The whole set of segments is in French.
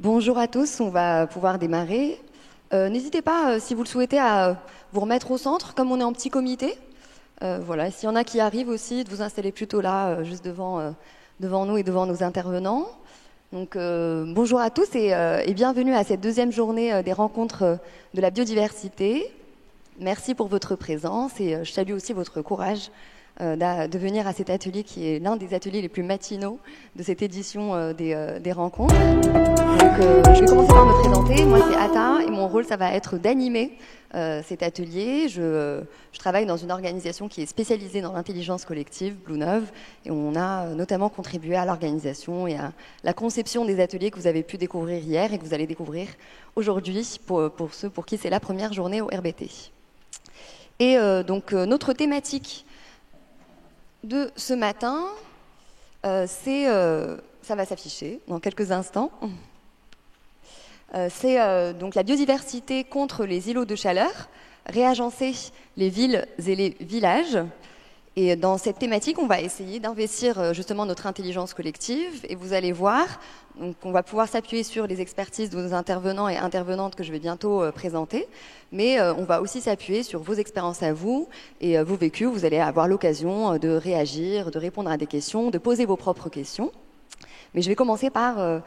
Bonjour à tous, on va pouvoir démarrer. N'hésitez pas, si vous le souhaitez, à vous remettre au centre, comme on est en petit comité. Voilà, s'il y en a qui arrivent aussi, de vous installer plutôt là, juste devant nous et devant nos intervenants. Donc, bonjour à tous et bienvenue à cette deuxième journée des rencontres de la biodiversité. Merci pour votre présence et je salue aussi votre courage de venir à cet atelier qui est l'un des ateliers les plus matinaux de cette édition des rencontres. Donc, je vais commencer par me présenter. Moi, c'est Ata et mon rôle, ça va être d'animer cet atelier. Je travaille dans une organisation qui est spécialisée dans l'intelligence collective, Blue Neuve, et on a notamment contribué à l'organisation et à la conception des ateliers que vous avez pu découvrir hier et que vous allez découvrir aujourd'hui pour ceux pour qui c'est la première journée au RBT. Et donc, notre thématique de ce matin, ça va s'afficher dans quelques instants. C'est donc la biodiversité contre les îlots de chaleur, réagencer les villes et les villages. Et dans cette thématique, on va essayer d'investir justement notre intelligence collective. Et vous allez voir, donc on va pouvoir s'appuyer sur les expertises de nos intervenants et intervenantes que je vais bientôt présenter. Mais on va aussi s'appuyer sur vos expériences à vous et vos vécus. Vous allez avoir l'occasion de réagir, de répondre à des questions, de poser vos propres questions. Mais je vais commencer par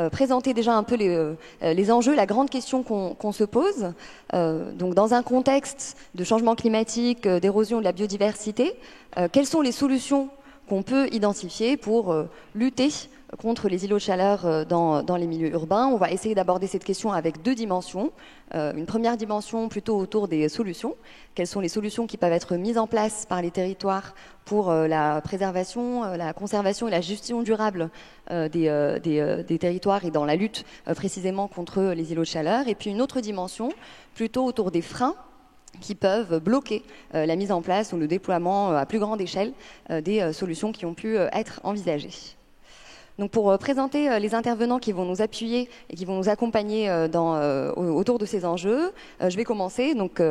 présenter déjà un peu les enjeux, la grande question qu'on se pose. Donc, dans un contexte de changement climatique, d'érosion de la biodiversité, quelles sont les solutions qu'on peut identifier pour lutter contre les îlots de chaleur dans les milieux urbains? On va essayer d'aborder cette question avec deux dimensions. Une première dimension plutôt autour des solutions. Quelles sont les solutions qui peuvent être mises en place par les territoires pour la préservation, la conservation et la gestion durable des territoires et dans la lutte précisément contre les îlots de chaleur. Et puis une autre dimension plutôt autour des freins qui peuvent bloquer la mise en place ou le déploiement à plus grande échelle des solutions qui ont pu être envisagées. Donc pour présenter les intervenants qui vont nous appuyer et qui vont nous accompagner autour de ces enjeux, je vais commencer. Donc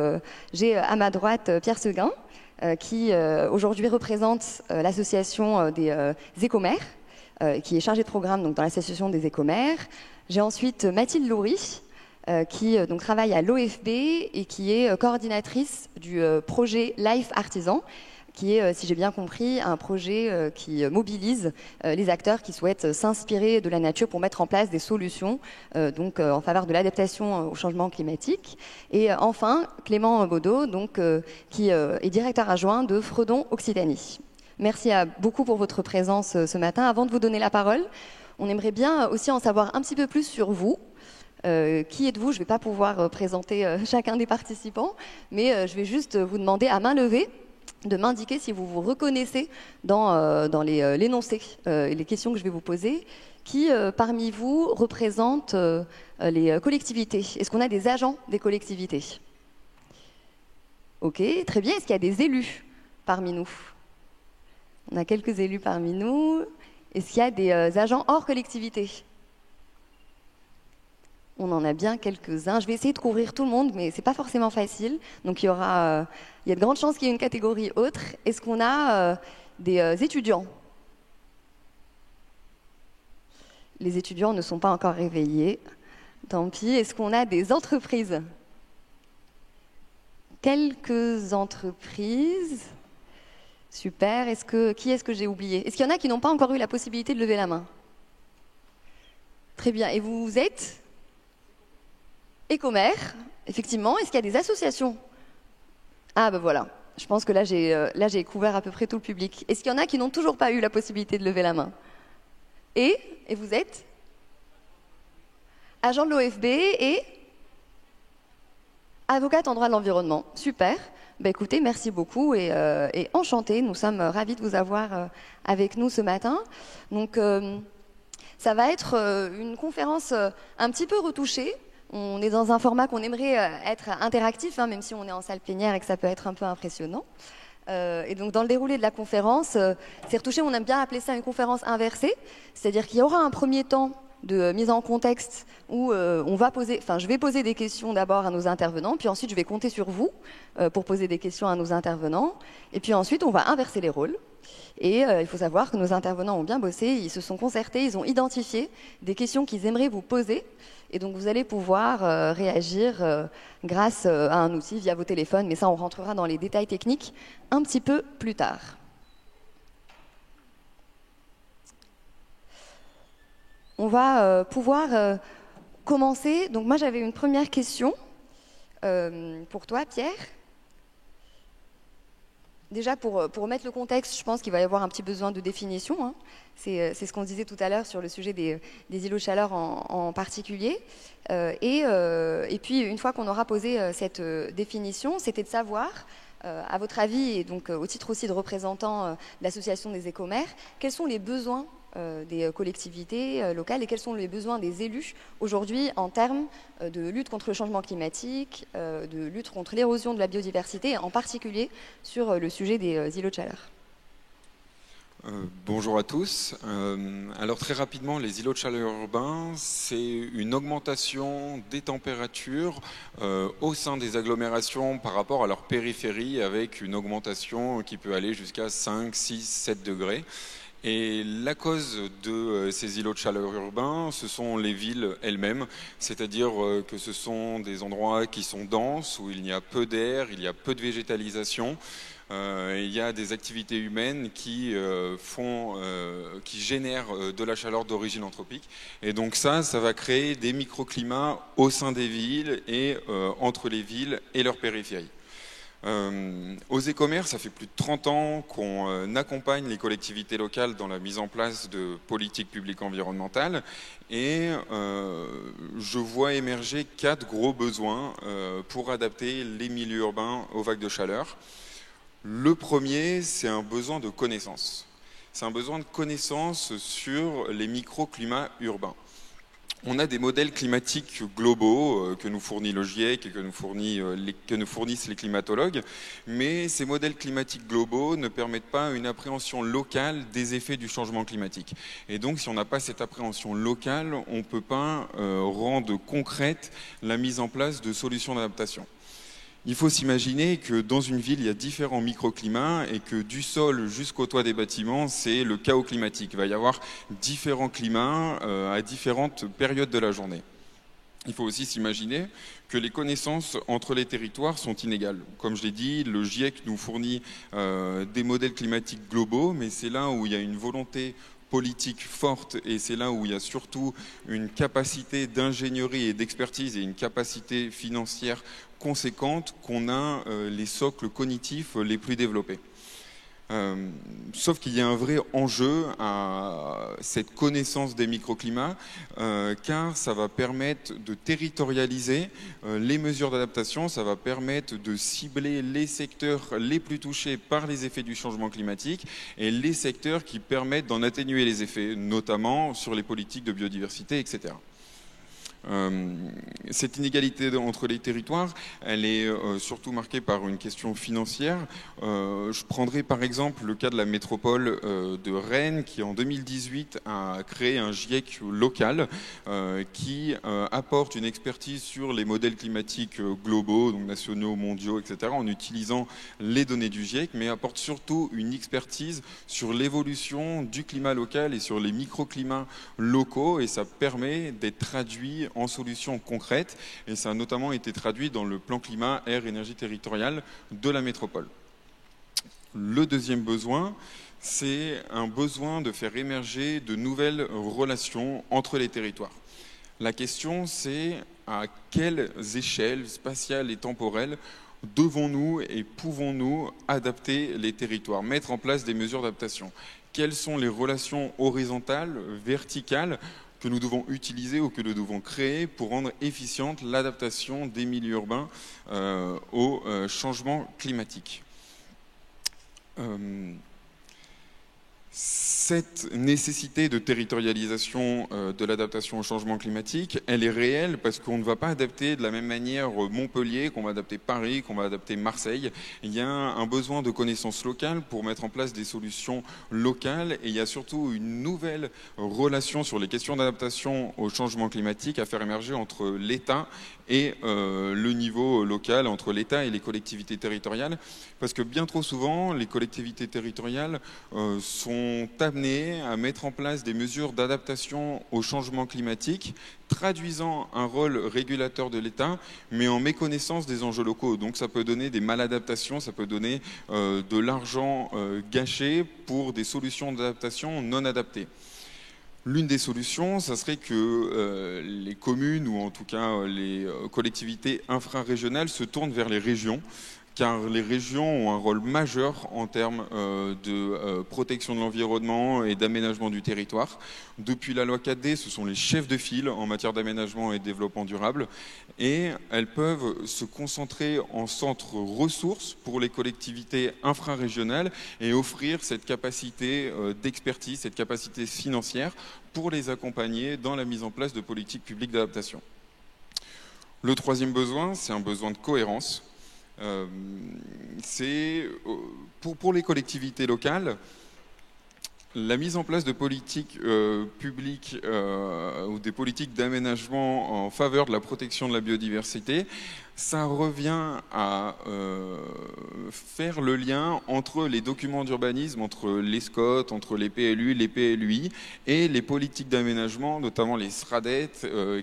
j'ai à ma droite Pierre Seguin, qui aujourd'hui représente l'association des écomères, qui est chargée de programme donc, dans l'association des écomères. J'ai ensuite Mathilde Loury, qui donc, travaille à l'OFB et qui est coordinatrice du projet Life Artisan, qui est, si j'ai bien compris, un projet qui mobilise les acteurs qui souhaitent s'inspirer de la nature pour mettre en place des solutions en faveur de l'adaptation au changement climatique. Et enfin, Clément Baudot, qui est directeur adjoint de Fredon Occitanie. Merci beaucoup pour votre présence ce matin. Avant de vous donner la parole, on aimerait bien aussi en savoir un petit peu plus sur vous. Qui êtes-vous? Je ne vais pas pouvoir présenter chacun des participants, mais je vais juste vous demander à main levée de m'indiquer si vous vous reconnaissez dans l'énoncé et les questions que je vais vous poser. Qui parmi vous représente les collectivités? Est-ce qu'on a des agents des collectivités? Ok, très bien. Est-ce qu'il y a des élus parmi nous? On a quelques élus parmi nous. Est-ce qu'il y a des agents hors collectivité? On en a bien quelques-uns. Je vais essayer de couvrir tout le monde, mais ce n'est pas forcément facile. Donc il y a de grandes chances qu'il y ait une catégorie autre. Est-ce qu'on a des étudiants? Les étudiants ne sont pas encore réveillés. Tant pis. Est-ce qu'on a des entreprises? Quelques entreprises. Super. Qui est-ce que j'ai oublié? Est-ce qu'il y en a qui n'ont pas encore eu la possibilité de lever la main? Très bien. Et vous êtes Écomères, effectivement. Est-ce qu'il y a des associations? Ah ben voilà, je pense que là j'ai couvert à peu près tout le public. Est-ce qu'il y en a qui n'ont toujours pas eu la possibilité de lever la main? Et vous êtes agent de l'OFB et avocate en droit de l'environnement. Super. Ben écoutez, merci beaucoup et enchantée. Nous sommes ravis de vous avoir avec nous ce matin. Donc ça va être une conférence un petit peu retouchée. On est dans un format qu'on aimerait être interactif, même si on est en salle plénière et que ça peut être un peu impressionnant. Et donc, dans le déroulé de la conférence, c'est retouché, on aime bien appeler ça une conférence inversée, c'est-à-dire qu'il y aura un premier temps de mise en contexte où je vais poser des questions d'abord à nos intervenants, puis ensuite je vais compter sur vous pour poser des questions à nos intervenants, et puis ensuite on va inverser les rôles. Et il faut savoir que nos intervenants ont bien bossé, ils se sont concertés, ils ont identifié des questions qu'ils aimeraient vous poser, et donc vous allez pouvoir réagir grâce à un outil via vos téléphones, mais ça on rentrera dans les détails techniques un petit peu plus tard. On va pouvoir commencer. Donc moi j'avais une première question pour toi, Pierre. Déjà pour mettre le contexte, je pense qu'il va y avoir un petit besoin de définition. Hein. C'est ce qu'on disait tout à l'heure sur le sujet des îlots de chaleur en particulier. Et puis une fois qu'on aura posé cette définition, c'était de savoir, à votre avis, et donc au titre aussi de représentant de l'association des écomères, quels sont les besoins des collectivités locales et quels sont les besoins des élus aujourd'hui en termes de lutte contre le changement climatique, de lutte contre l'érosion de la biodiversité, en particulier sur le sujet des îlots de chaleur. Bonjour à tous. Alors très rapidement, les îlots de chaleur urbains, c'est une augmentation des températures au sein des agglomérations par rapport à leur périphérie, avec une augmentation qui peut aller jusqu'à 5, 6, 7 degrés. Et la cause de ces îlots de chaleur urbains, ce sont les villes elles-mêmes, c'est-à-dire que ce sont des endroits qui sont denses, où il y a peu d'air, il y a peu de végétalisation. Il y a des activités humaines qui génèrent de la chaleur d'origine anthropique. Et donc ça va créer des microclimats au sein des villes et entre les villes et leurs périphéries. Aux écomères, ça fait plus de 30 ans qu'on accompagne les collectivités locales dans la mise en place de politiques publiques environnementales et je vois émerger 4 gros besoins pour adapter les milieux urbains aux vagues de chaleur. Le premier, c'est un besoin de connaissance. C'est un besoin de connaissance sur les microclimats urbains. On a des modèles climatiques globaux que nous fournit le GIEC et que nous fournissent les climatologues, mais ces modèles climatiques globaux ne permettent pas une appréhension locale des effets du changement climatique. Et donc, si on n'a pas cette appréhension locale, on ne peut pas rendre concrète la mise en place de solutions d'adaptation. Il faut s'imaginer que dans une ville, il y a différents microclimats et que du sol jusqu'au toit des bâtiments, c'est le chaos climatique. Il va y avoir différents climats à différentes périodes de la journée. Il faut aussi s'imaginer que les connaissances entre les territoires sont inégales. Comme je l'ai dit, le GIEC nous fournit des modèles climatiques globaux, mais c'est là où il y a une volonté politique forte et c'est là où il y a surtout une capacité d'ingénierie et d'expertise et une capacité financière conséquente qu'on a les socles cognitifs les plus développés. Sauf qu'il y a un vrai enjeu à cette connaissance des microclimats car ça va permettre de territorialiser les mesures d'adaptation, ça va permettre de cibler les secteurs les plus touchés par les effets du changement climatique et les secteurs qui permettent d'en atténuer les effets, notamment sur les politiques de biodiversité, etc. Cette inégalité entre les territoires, elle est surtout marquée par une question financière. Je prendrai par exemple le cas de la métropole de Rennes qui en 2018 a créé un GIEC local qui apporte une expertise sur les modèles climatiques globaux, donc nationaux, mondiaux, etc. en utilisant les données du GIEC, mais apporte surtout une expertise sur l'évolution du climat local et sur les microclimats locaux et ça permet d'être traduit en solutions concrètes et ça a notamment été traduit dans le plan climat, air, énergie territoriale de la métropole. Le deuxième besoin, c'est un besoin de faire émerger de nouvelles relations entre les territoires. La question, c'est à quelles échelles spatiales et temporelles devons-nous et pouvons-nous adapter les territoires, mettre en place des mesures d'adaptation? Quelles sont les relations horizontales, verticales que nous devons utiliser ou que nous devons créer pour rendre efficiente l'adaptation des milieux urbains au changement climatique. Cette nécessité de territorialisation de l'adaptation au changement climatique, elle est réelle parce qu'on ne va pas adapter de la même manière Montpellier, qu'on va adapter Paris, qu'on va adapter Marseille. Il y a un besoin de connaissances locales pour mettre en place des solutions locales et il y a surtout une nouvelle relation sur les questions d'adaptation au changement climatique à faire émerger entre l'État et le niveau local, entre l'État et les collectivités territoriales. Parce que bien trop souvent, les collectivités territoriales sont amenées à mettre en place des mesures d'adaptation au changement climatique, traduisant un rôle régulateur de l'État, mais en méconnaissance des enjeux locaux. Donc ça peut donner des maladaptations, ça peut donner de l'argent gâché pour des solutions d'adaptation non adaptées. L'une des solutions, ça serait que les communes, ou en tout cas les collectivités infrarégionales, se tournent vers les régions, car les régions ont un rôle majeur en termes de protection de l'environnement et d'aménagement du territoire. Depuis la loi 4D, ce sont les chefs de file en matière d'aménagement et de développement durable, et elles peuvent se concentrer en centres ressources pour les collectivités infrarégionales et offrir cette capacité d'expertise, cette capacité financière pour les accompagner dans la mise en place de politiques publiques d'adaptation. Le troisième besoin, c'est un besoin de cohérence. C'est pour les collectivités locales, la mise en place de politiques publiques ou des politiques d'aménagement en faveur de la protection de la biodiversité, ça revient à faire le lien entre les documents d'urbanisme, entre les SCOT, entre les PLU, les PLUI et les politiques d'aménagement, notamment les SRADET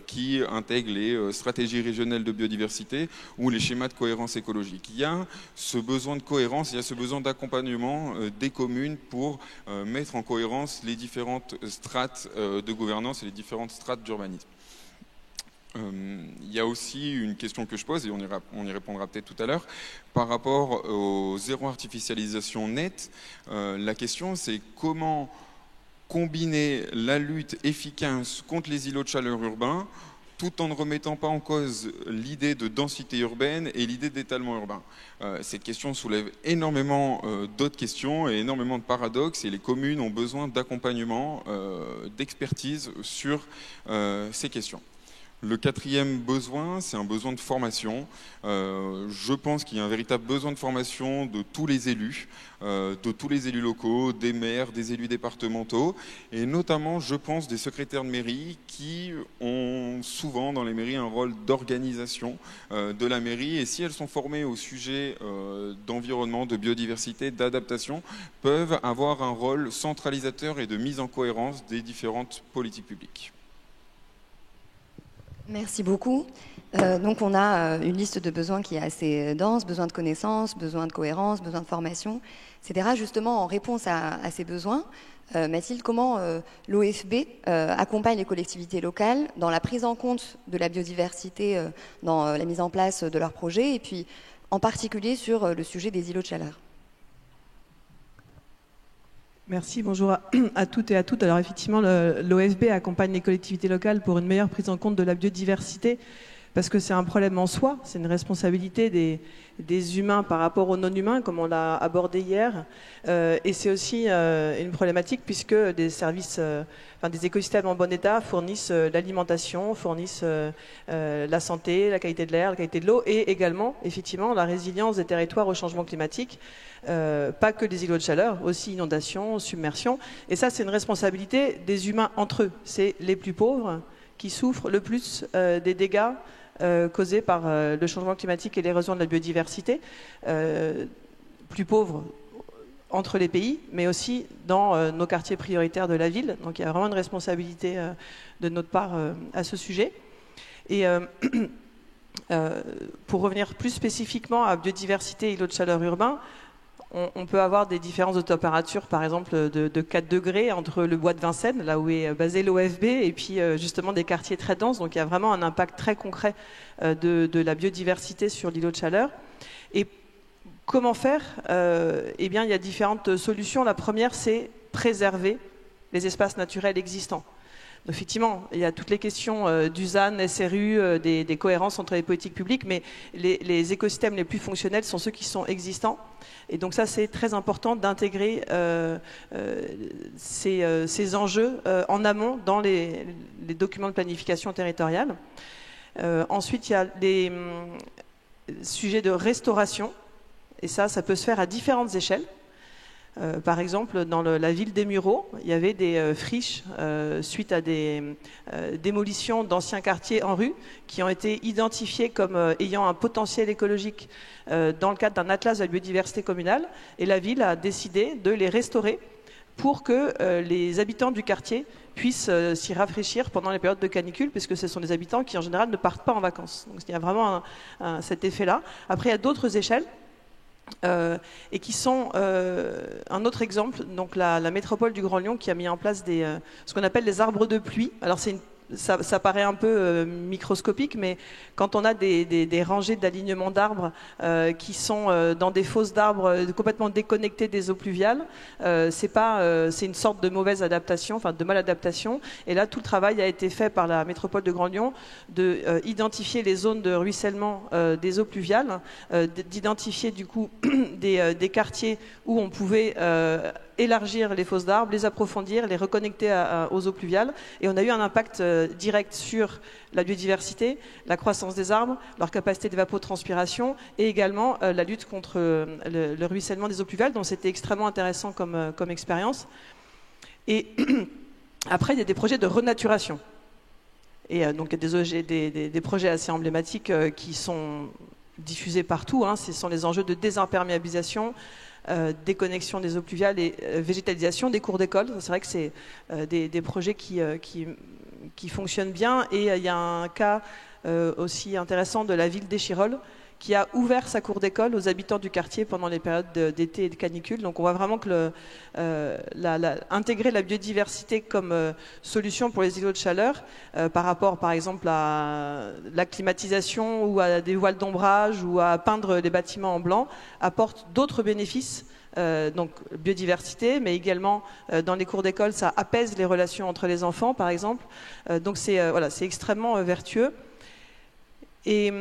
qui intègrent les stratégies régionales de biodiversité ou les schémas de cohérence écologique. Il y a ce besoin de cohérence, il y a ce besoin d'accompagnement des communes pour mettre en cohérence les différentes strates de gouvernance et les différentes strates d'urbanisme. Il y a aussi une question que je pose, et on y répondra peut-être tout à l'heure, par rapport au zéro artificialisation nette. La question, c'est comment combiner la lutte efficace contre les îlots de chaleur urbains tout en ne remettant pas en cause l'idée de densité urbaine et l'idée d'étalement urbain. Cette question soulève énormément d'autres questions et énormément de paradoxes, et les communes ont besoin d'accompagnement, d'expertise sur ces questions. Le quatrième besoin, c'est un besoin de formation. Je pense qu'il y a un véritable besoin de formation de tous les élus locaux, des maires, des élus départementaux, et notamment, je pense, des secrétaires de mairie qui ont souvent dans les mairies un rôle d'organisation de la mairie, et si elles sont formées au sujet d'environnement, de biodiversité, d'adaptation, peuvent avoir un rôle centralisateur et de mise en cohérence des différentes politiques publiques. Merci beaucoup. Donc on a une liste de besoins qui est assez dense, besoin de connaissances, besoin de cohérence, besoin de formation, etc. Justement, en réponse à ces besoins, Mathilde, comment l'OFB accompagne les collectivités locales dans la prise en compte de la biodiversité, dans la mise en place de leurs projets, et puis en particulier sur le sujet des îlots de chaleur? Merci, bonjour à toutes et à toutes. Alors effectivement, l'OFB accompagne les collectivités locales pour une meilleure prise en compte de la biodiversité, parce que c'est un problème en soi, c'est une responsabilité des humains par rapport aux non-humains, comme on l'a abordé hier, et c'est aussi une problématique puisque des services, des écosystèmes en bon état fournissent l'alimentation, fournissent la santé, la qualité de l'air, la qualité de l'eau, et également, effectivement, la résilience des territoires au changement climatique. Pas que des îlots de chaleur, aussi inondations, submersions. Et ça, c'est une responsabilité des humains entre eux. C'est les plus pauvres qui souffrent le plus des dégâts causés par le changement climatique et l'érosion de la biodiversité. Plus pauvres entre les pays, mais aussi dans nos quartiers prioritaires de la ville. Donc il y a vraiment une responsabilité de notre part à ce sujet. Et pour revenir plus spécifiquement à biodiversité et îlots de chaleur urbains, on peut avoir des différences de température, par exemple de 4 degrés entre le bois de Vincennes, là où est basé l'OFB, et puis justement des quartiers très denses. Donc il y a vraiment un impact très concret de la biodiversité sur l'îlot de chaleur. Et comment faire? Eh bien, il y a différentes solutions. La première, c'est préserver les espaces naturels existants. Effectivement, il y a toutes les questions du ZAN, SRU, des cohérences entre les politiques publiques, mais les écosystèmes les plus fonctionnels sont ceux qui sont existants. Et donc ça, c'est très important d'intégrer ces enjeux en amont dans les documents de planification territoriale. Ensuite, il y a des sujets de restauration, et ça peut se faire à différentes échelles. Par exemple, dans la ville des Mureaux, il y avait des friches suite à des démolitions d'anciens quartiers en rue qui ont été identifiés comme ayant un potentiel écologique dans le cadre d'un atlas de la biodiversité communale. Et la ville a décidé de les restaurer pour que les habitants du quartier puissent s'y rafraîchir pendant les périodes de canicule, puisque ce sont des habitants qui, en général, ne partent pas en vacances. Donc il y a vraiment cet effet-là. Après, il y a d'autres échelles. Et qui sont un autre exemple, donc la métropole du Grand Lyon qui a mis en place ce qu'on appelle les arbres de pluie. Alors ça paraît un peu microscopique, mais quand on a des rangées d'alignement d'arbres qui sont dans des fosses d'arbres complètement déconnectées des eaux pluviales, c'est une sorte de mauvaise adaptation, enfin de maladaptation. Et là, tout le travail a été fait par la métropole de Grand Lyon d'identifier les zones de ruissellement des eaux pluviales, d'identifier du coup des quartiers où on pouvait élargir les fosses d'arbres, les approfondir, les reconnecter aux eaux pluviales. Et on a eu un impact direct sur la biodiversité, la croissance des arbres, leur capacité d'évapotranspiration et également la lutte contre le ruissellement des eaux pluviales. Donc c'était extrêmement intéressant comme expérience. Et après, il y a des projets de renaturation. Et donc il y a des projets assez emblématiques qui sont diffusés partout. Ce sont les enjeux de désimperméabilisation, déconnexion des eaux pluviales et végétalisation des cours d'école. C'est vrai que c'est des projets qui fonctionnent bien. Et il y a un cas aussi intéressant de la ville d'Échirolles qui a ouvert sa cour d'école aux habitants du quartier pendant les périodes d'été et de canicule. Donc on voit vraiment que intégrer la biodiversité comme solution pour les îlots de chaleur par rapport par exemple à la climatisation ou à des voiles d'ombrage ou à peindre les bâtiments en blanc apporte d'autres bénéfices. Donc biodiversité, mais également dans les cours d'école, ça apaise les relations entre les enfants, par exemple. Donc c'est extrêmement vertueux. Et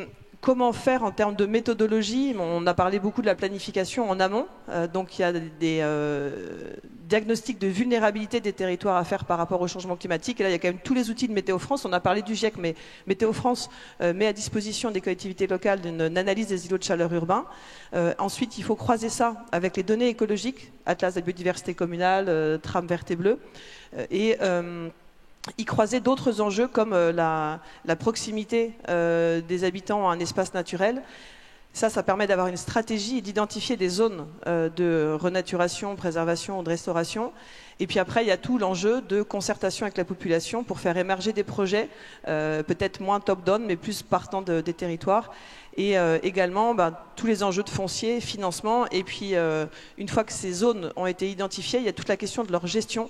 comment faire en termes de méthodologie? On a parlé beaucoup de la planification en amont. Donc il y a des diagnostics de vulnérabilité des territoires à faire par rapport au changement climatique. Et là, il y a quand même tous les outils de Météo France. On a parlé du GIEC, mais Météo France met à disposition des collectivités locales une analyse des îlots de chaleur urbains. Ensuite, il faut croiser ça avec les données écologiques, Atlas de la biodiversité communale, trame verte et bleue. Et y croiser d'autres enjeux comme la proximité des habitants à un espace naturel. Ça permet d'avoir une stratégie et d'identifier des zones de renaturation, préservation, de restauration. Et puis après, il y a tout l'enjeu de concertation avec la population pour faire émerger des projets, peut-être moins top-down, mais plus partant des territoires. Et également, tous les enjeux de foncier, financement. Et puis, une fois que ces zones ont été identifiées, il y a toute la question de leur gestion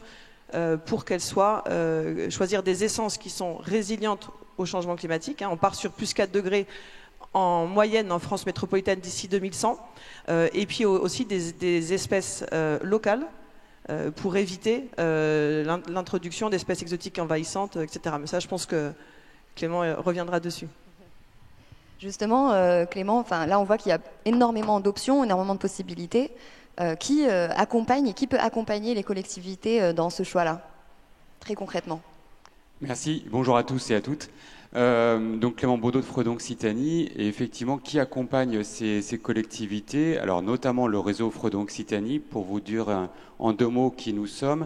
pour qu'elles soient, choisir des essences qui sont résilientes au changement climatique. On part sur plus 4 degrés en moyenne en France métropolitaine d'ici 2100, et puis aussi des espèces locales pour éviter l'introduction d'espèces exotiques envahissantes, etc. Mais ça, je pense que Clément reviendra dessus. Justement, Clément, là on voit qu'il y a énormément d'options, énormément de possibilités. Qui accompagne et qui peut accompagner les collectivités dans ce choix-là, très concrètement? Merci, bonjour à tous et à toutes. Donc Clément Baudot de Freudon-Occitanie, et effectivement, qui accompagne ces collectivités? Alors notamment le réseau Freudon-Occitanie, pour vous dire en 2 mots qui nous sommes.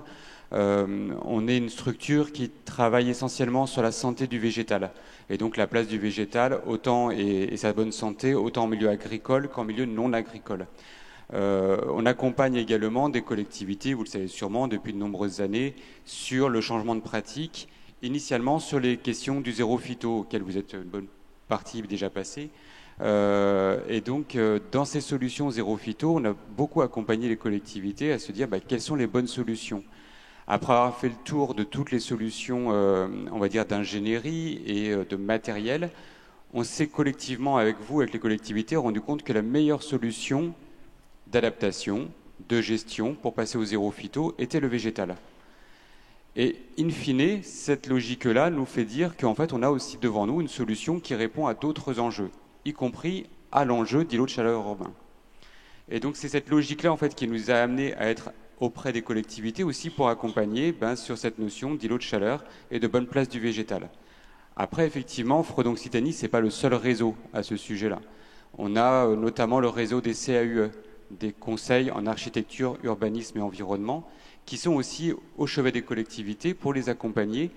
On est une structure qui travaille essentiellement sur la santé du végétal, et donc la place du végétal, autant et sa bonne santé, autant en milieu agricole qu'en milieu non agricole. On accompagne également des collectivités, vous le savez sûrement, depuis de nombreuses années, sur le changement de pratique, initialement sur les questions du zéro phyto, auxquelles vous êtes une bonne partie déjà passée. Et donc, dans ces solutions zéro phyto, on a beaucoup accompagné les collectivités à se dire quelles sont les bonnes solutions. Après avoir fait le tour de toutes les solutions, on va dire, d'ingénierie et de matériel, on s'est collectivement, avec vous, avec les collectivités, rendu compte que la meilleure solution d'adaptation, de gestion, pour passer au zéro phyto, était le végétal. Et in fine, cette logique-là nous fait dire qu'en fait, on a aussi devant nous une solution qui répond à d'autres enjeux, y compris à l'enjeu d'îlots de chaleur urbains. Et donc, c'est cette logique-là en fait, qui nous a amené à être auprès des collectivités aussi pour accompagner sur cette notion d'îlots de chaleur et de bonne place du végétal. Après, effectivement, Freud Occitanie, ce n'est pas le seul réseau à ce sujet-là. On a notamment le réseau des CAUE, des conseils en architecture, urbanisme et environnement, qui sont aussi au chevet des collectivités pour les accompagner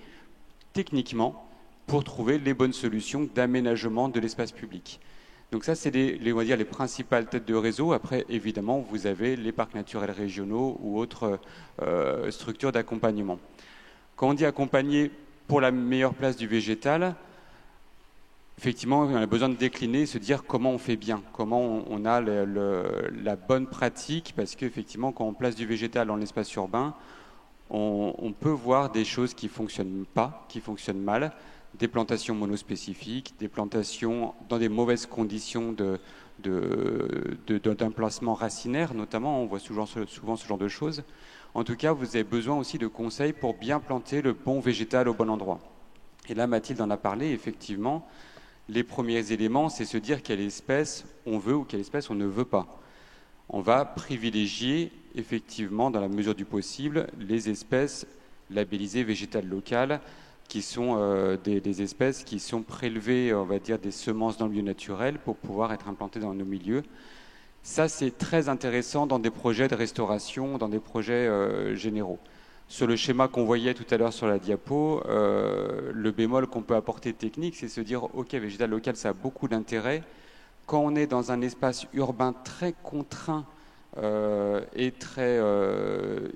techniquement pour trouver les bonnes solutions d'aménagement de l'espace public. Donc ça, c'est on va dire, les principales têtes de réseau. Après, évidemment, vous avez les parcs naturels régionaux ou autres structures d'accompagnement. Quand on dit accompagner pour la meilleure place du végétal, effectivement, on a besoin de décliner et se dire comment on fait bien, comment on a la bonne pratique, parce qu'effectivement, quand on place du végétal dans l'espace urbain, on peut voir des choses qui ne fonctionnent pas, qui fonctionnent mal, des plantations monospécifiques, des plantations dans des mauvaises conditions d'emplacement racinaire, notamment, on voit souvent ce genre de choses. En tout cas, vous avez besoin aussi de conseils pour bien planter le bon végétal au bon endroit. Et là, Mathilde en a parlé, effectivement. Les premiers éléments, c'est se dire quelle espèce on veut ou quelle espèce on ne veut pas. On va privilégier, effectivement, dans la mesure du possible, les espèces labellisées végétales locales, qui sont des espèces qui sont prélevées, on va dire, des semences dans le milieu naturel pour pouvoir être implantées dans nos milieux. Ça, c'est très intéressant dans des projets de restauration, dans des projets généraux. Sur le schéma qu'on voyait tout à l'heure sur la diapo, le bémol qu'on peut apporter technique, c'est se dire, OK, végétal local, ça a beaucoup d'intérêt. Quand on est dans un espace urbain très contraint et très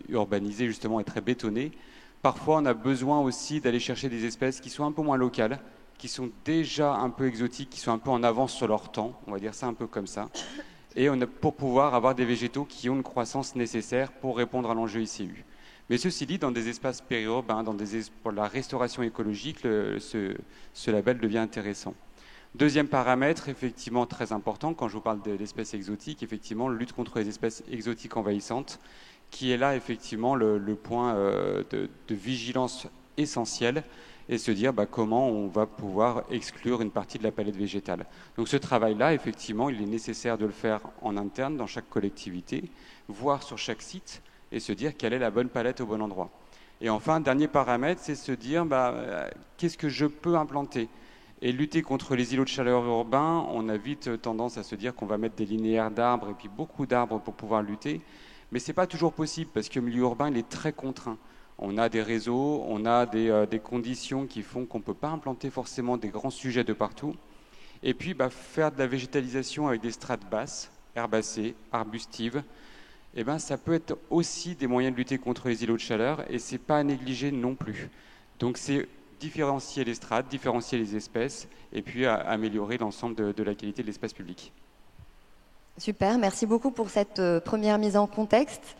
urbanisé, justement, et très bétonné, parfois on a besoin aussi d'aller chercher des espèces qui sont un peu moins locales, qui sont déjà un peu exotiques, qui sont un peu en avance sur leur temps, on va dire ça un peu comme ça, et pour pouvoir avoir des végétaux qui ont une croissance nécessaire pour répondre à l'enjeu ICU. Mais ceci dit, dans des espaces périurbains, pour la restauration écologique, ce label devient intéressant. Deuxième paramètre, effectivement très important, quand je vous parle d'espèces exotiques, effectivement, lutte contre les espèces exotiques envahissantes, qui est là effectivement le point de vigilance essentiel, et se dire comment on va pouvoir exclure une partie de la palette végétale. Donc ce travail-là, effectivement, il est nécessaire de le faire en interne, dans chaque collectivité, voire sur chaque site, et se dire quelle est la bonne palette au bon endroit. Et enfin, dernier paramètre, c'est se dire qu'est-ce que je peux implanter. Et lutter contre les îlots de chaleur urbains, on a vite tendance à se dire qu'on va mettre des linéaires d'arbres et puis beaucoup d'arbres pour pouvoir lutter. Mais ce n'est pas toujours possible parce que le milieu urbain il est très contraint. On a des réseaux, on a des conditions qui font qu'on ne peut pas implanter forcément des grands sujets de partout. Et puis faire de la végétalisation avec des strates basses, herbacées, arbustives, ça peut être aussi des moyens de lutter contre les îlots de chaleur et ce n'est pas à négliger non plus. Donc c'est différencier les strates, différencier les espèces et puis améliorer l'ensemble de la qualité de l'espace public. Super, merci beaucoup pour cette première mise en contexte.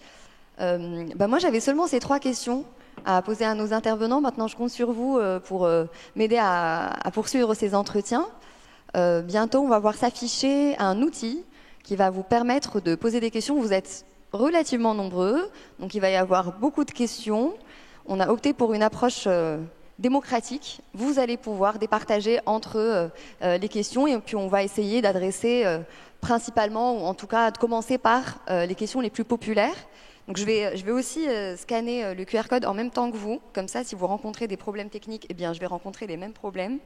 Moi, j'avais seulement ces 3 questions à poser à nos intervenants. Maintenant, je compte sur vous pour m'aider à poursuivre ces entretiens. Bientôt, on va voir s'afficher un outil qui va vous permettre de poser des questions. Vous êtes relativement nombreux, donc il va y avoir beaucoup de questions. On a opté pour une approche démocratique. Vous allez pouvoir départager entre les questions et puis on va essayer d'adresser principalement, ou en tout cas de commencer par les questions les plus populaires. Donc je vais aussi scanner le QR code en même temps que vous. Comme ça, si vous rencontrez des problèmes techniques, je vais rencontrer les mêmes problèmes.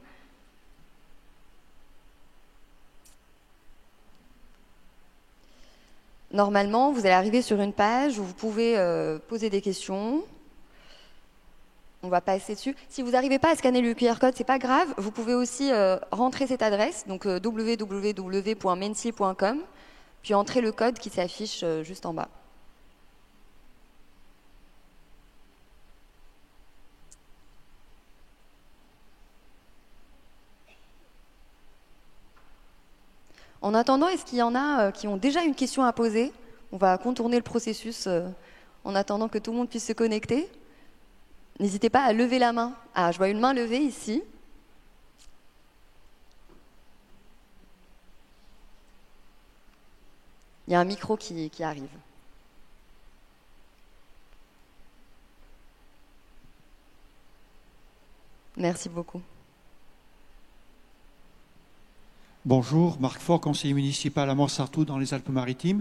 Normalement, vous allez arriver sur une page où vous pouvez poser des questions. On va passer dessus. Si vous n'arrivez pas à scanner le QR code, c'est pas grave. Vous pouvez aussi rentrer cette adresse, donc www.mensi.com, puis entrer le code qui s'affiche juste en bas. En attendant, est-ce qu'il y en a qui ont déjà une question à poser? On va contourner le processus en attendant que tout le monde puisse se connecter. N'hésitez pas à lever la main. Ah, je vois une main levée ici. Il y a un micro qui arrive. Merci beaucoup. Bonjour, Marc Faure, conseiller municipal à Montsartou dans les Alpes-Maritimes.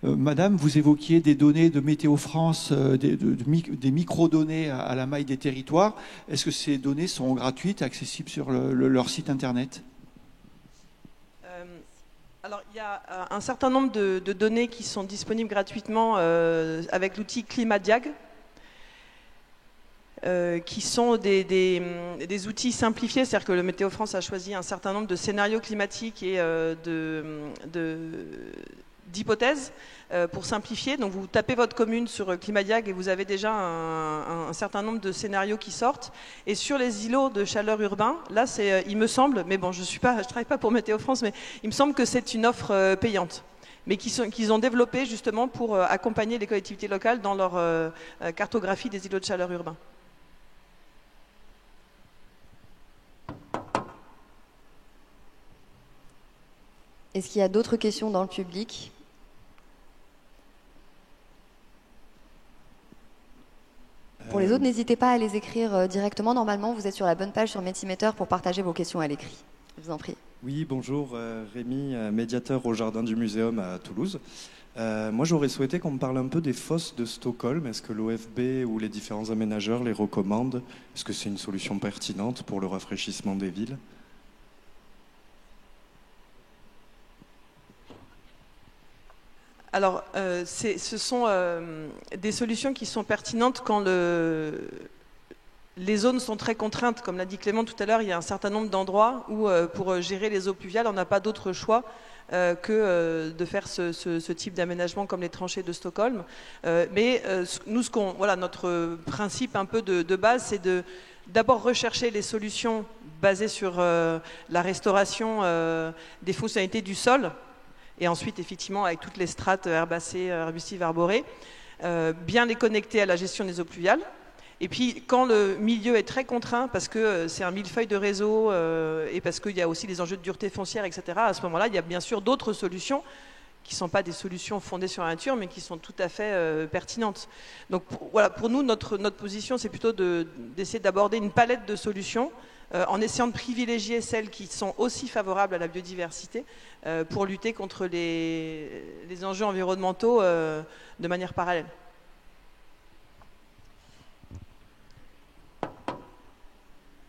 Madame, vous évoquiez des données de Météo France, des micro-données à la maille des territoires. Est-ce que ces données sont gratuites, accessibles sur leur site internet ? Alors, il y a un certain nombre de données qui sont disponibles gratuitement avec l'outil ClimaDiag, qui sont des outils simplifiés, c'est-à-dire que le Météo France a choisi un certain nombre de scénarios climatiques et d'hypothèses pour simplifier. Donc vous tapez votre commune sur ClimaDiag et vous avez déjà un certain nombre de scénarios qui sortent. Et sur les îlots de chaleur urbains, là c'est, il me semble, mais bon je travaille pas pour Météo France, mais il me semble que c'est une offre payante, mais qu'ils ont développé justement pour accompagner les collectivités locales dans leur cartographie des îlots de chaleur urbains. Est-ce qu'il y a d'autres questions dans le public ? Pour les autres, n'hésitez pas à les écrire directement. Normalement, vous êtes sur la bonne page sur Metimeter pour partager vos questions à l'écrit. Je vous en prie. Oui, bonjour, Rémi, médiateur au Jardin du Muséum à Toulouse. Moi, j'aurais souhaité qu'on me parle un peu des fosses de Stockholm. Est-ce que l'OFB ou les différents aménageurs les recommandent ? Est-ce que c'est une solution pertinente pour le rafraîchissement des villes ? Alors, ce sont des solutions qui sont pertinentes quand les zones sont très contraintes. Comme l'a dit Clément tout à l'heure, il y a un certain nombre d'endroits où, pour gérer les eaux pluviales, on n'a pas d'autre choix que de faire ce type d'aménagement comme les tranchées de Stockholm. Mais nous, notre principe un peu de base, c'est d'abord rechercher les solutions basées sur la restauration des fonctionnalités du sol, et ensuite, effectivement, avec toutes les strates herbacées, arbustives, arborées, bien les connecter à la gestion des eaux pluviales. Et puis, quand le milieu est très contraint, parce que c'est un millefeuille de réseau et parce qu'il y a aussi les enjeux de dureté foncière, etc., à ce moment-là, il y a bien sûr d'autres solutions qui ne sont pas des solutions fondées sur la nature, mais qui sont tout à fait pertinentes. Donc, pour nous, notre position, c'est plutôt d'essayer d'aborder une palette de solutions en essayant de privilégier celles qui sont aussi favorables à la biodiversité pour lutter contre les enjeux environnementaux de manière parallèle.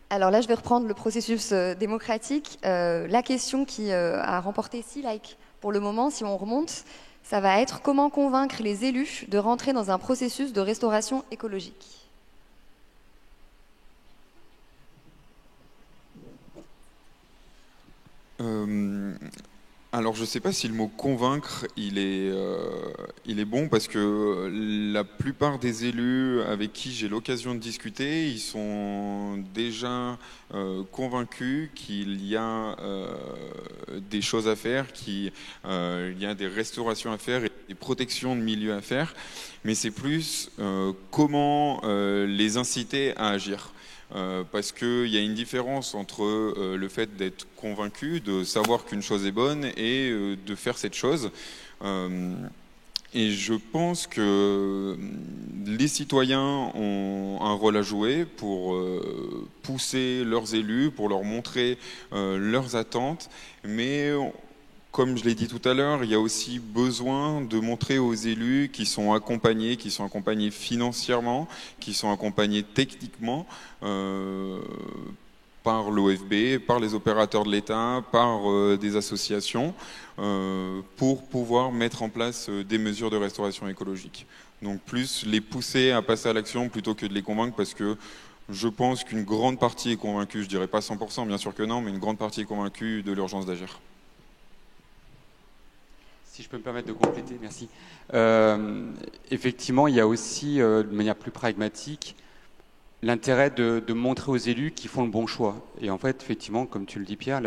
Alors là, je vais reprendre le processus démocratique. La question qui a remporté 6 likes pour le moment, si on remonte, ça va être comment convaincre les élus de rentrer dans un processus de restauration écologique. Alors je ne sais pas si le mot convaincre il est bon, parce que la plupart des élus avec qui j'ai l'occasion de discuter, ils sont déjà convaincus qu'il y a des choses à faire, qu'il y a des restaurations à faire et des protections de milieux à faire, mais c'est plus comment les inciter à agir. Parce qu'il y a une différence entre le fait d'être convaincu, de savoir qu'une chose est bonne et de faire cette chose. Et je pense que les citoyens ont un rôle à jouer pour pousser leurs élus, pour leur montrer leurs attentes, mais comme je l'ai dit tout à l'heure, il y a aussi besoin de montrer aux élus qui sont accompagnés financièrement, qui sont accompagnés techniquement par l'OFB, par les opérateurs de l'État, par des associations, pour pouvoir mettre en place des mesures de restauration écologique. Donc plus les pousser à passer à l'action plutôt que de les convaincre, parce que je pense qu'une grande partie est convaincue, je dirais pas 100%, bien sûr que non, mais une grande partie est convaincue de l'urgence d'agir. Si je peux me permettre de compléter, merci. Effectivement, il y a aussi, de manière plus pragmatique, l'intérêt de montrer aux élus qu'ils font le bon choix. Et en fait, effectivement, comme tu le dis Pierre,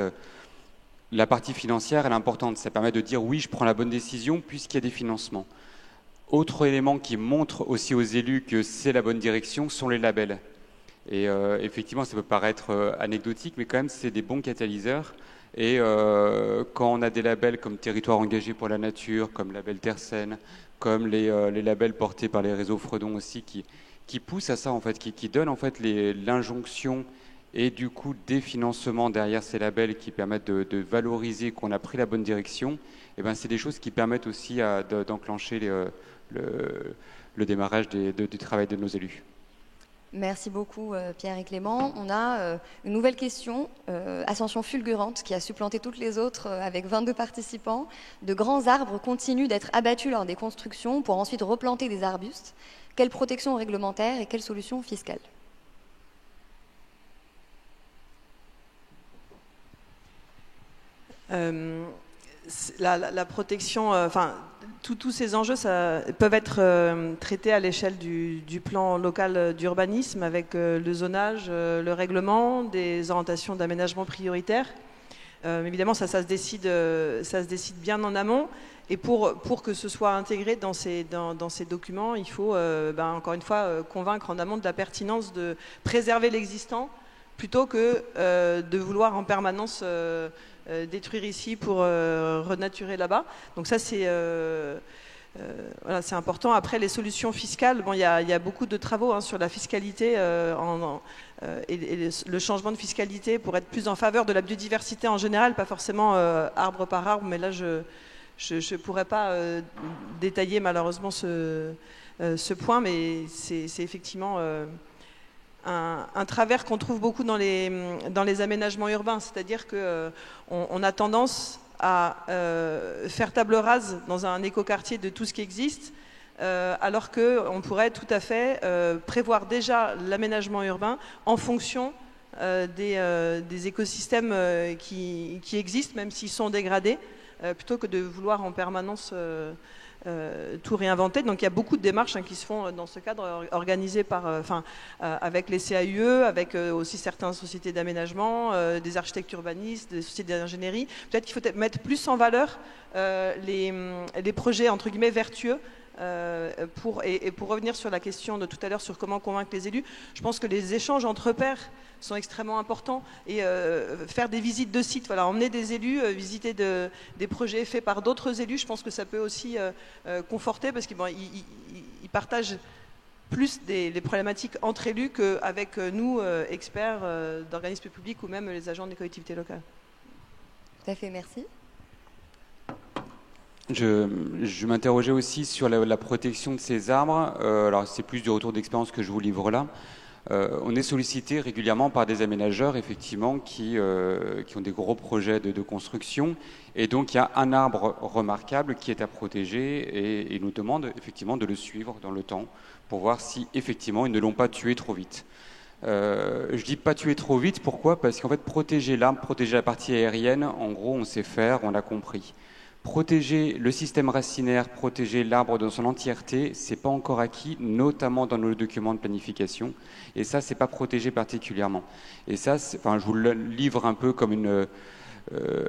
la partie financière, elle est importante. Ça permet de dire oui, je prends la bonne décision puisqu'il y a des financements. Autre élément qui montre aussi aux élus que c'est la bonne direction sont les labels. Et effectivement, ça peut paraître anecdotique, mais quand même, c'est des bons catalyseurs. Et quand on a des labels comme Territoire engagé pour la nature, comme Label Terre Saine, comme les labels portés par les réseaux Fredon aussi, qui poussent à ça, en fait, qui donnent en fait l'injonction et du coup des financements derrière ces labels qui permettent de valoriser qu'on a pris la bonne direction, et ben c'est des choses qui permettent aussi d'enclencher le démarrage du travail de nos élus. Merci beaucoup Pierre et Clément. On a une nouvelle question, Ascension fulgurante, qui a supplanté toutes les autres avec 22 participants. De grands arbres continuent d'être abattus lors des constructions pour ensuite replanter des arbustes. Quelle protection réglementaire et quelle solution fiscale ? La protection, tous ces enjeux peuvent être traités à l'échelle du plan local d'urbanisme avec le zonage, le règlement, des orientations d'aménagement prioritaire. Évidemment, ça se décide bien en amont. Et pour que ce soit intégré dans ces documents, il faut, encore une fois, convaincre en amont de la pertinence de préserver l'existant plutôt que de vouloir en permanence détruire ici pour renaturer là-bas. Donc ça, c'est important. Après, les solutions fiscales, il y a beaucoup de travaux sur la fiscalité et le changement de fiscalité pour être plus en faveur de la biodiversité en général, pas forcément arbre par arbre, mais là, je ne pourrais pas détailler malheureusement ce point, mais c'est effectivement un travers qu'on trouve beaucoup dans les aménagements urbains, c'est-à-dire qu'on a tendance à faire table rase dans un écoquartier de tout ce qui existe, alors qu'on pourrait tout à fait prévoir déjà l'aménagement urbain en fonction des écosystèmes qui existent, même s'ils sont dégradés, plutôt que de vouloir en permanence tout réinventer. Donc il y a beaucoup de démarches qui se font dans ce cadre, organisées avec les CAUE, avec aussi certaines sociétés d'aménagement, des architectes urbanistes, des sociétés d'ingénierie. Peut-être qu'il faut mettre plus en valeur les projets entre guillemets vertueux. Pour revenir sur la question de tout à l'heure sur comment convaincre les élus, je pense que les échanges entre pairs sont extrêmement importants et faire des visites de sites, emmener des élus, visiter des projets faits par d'autres élus, je pense que ça peut aussi conforter parce qu'ils partagent plus les problématiques entre élus qu'avec nous, experts d'organismes publics ou même les agents des collectivités locales. Tout à fait, merci. Je m'interrogeais aussi sur la protection de ces arbres. Alors c'est plus du retour d'expérience que je vous livre là. On est sollicité régulièrement par des aménageurs, effectivement, qui ont des gros projets de construction. Et donc il y a un arbre remarquable qui est à protéger et ils nous demandent effectivement de le suivre dans le temps pour voir si effectivement ils ne l'ont pas tué trop vite. Je dis pas tuer trop vite, pourquoi ? Parce qu'en fait protéger l'arbre, protéger la partie aérienne, en gros on sait faire, on l'a compris. Protéger le système racinaire, protéger l'arbre dans son entièreté, c'est pas encore acquis, notamment dans nos documents de planification. Et ça, c'est pas protégé particulièrement. Et ça, je vous le livre un peu comme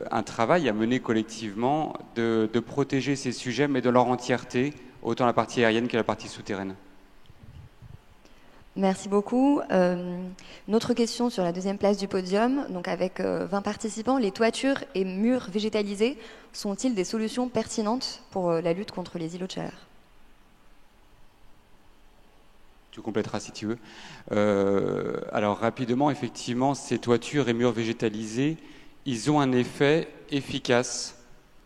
un travail à mener collectivement de protéger ces sujets, mais de leur entièreté, autant la partie aérienne que la partie souterraine. Merci beaucoup. Une autre question sur la deuxième place du podium. Donc avec 20 participants, les toitures et murs végétalisés sont-ils des solutions pertinentes pour la lutte contre les îlots de chaleur ? Tu compléteras si tu veux. Alors rapidement, effectivement, ces toitures et murs végétalisés, ils ont un effet efficace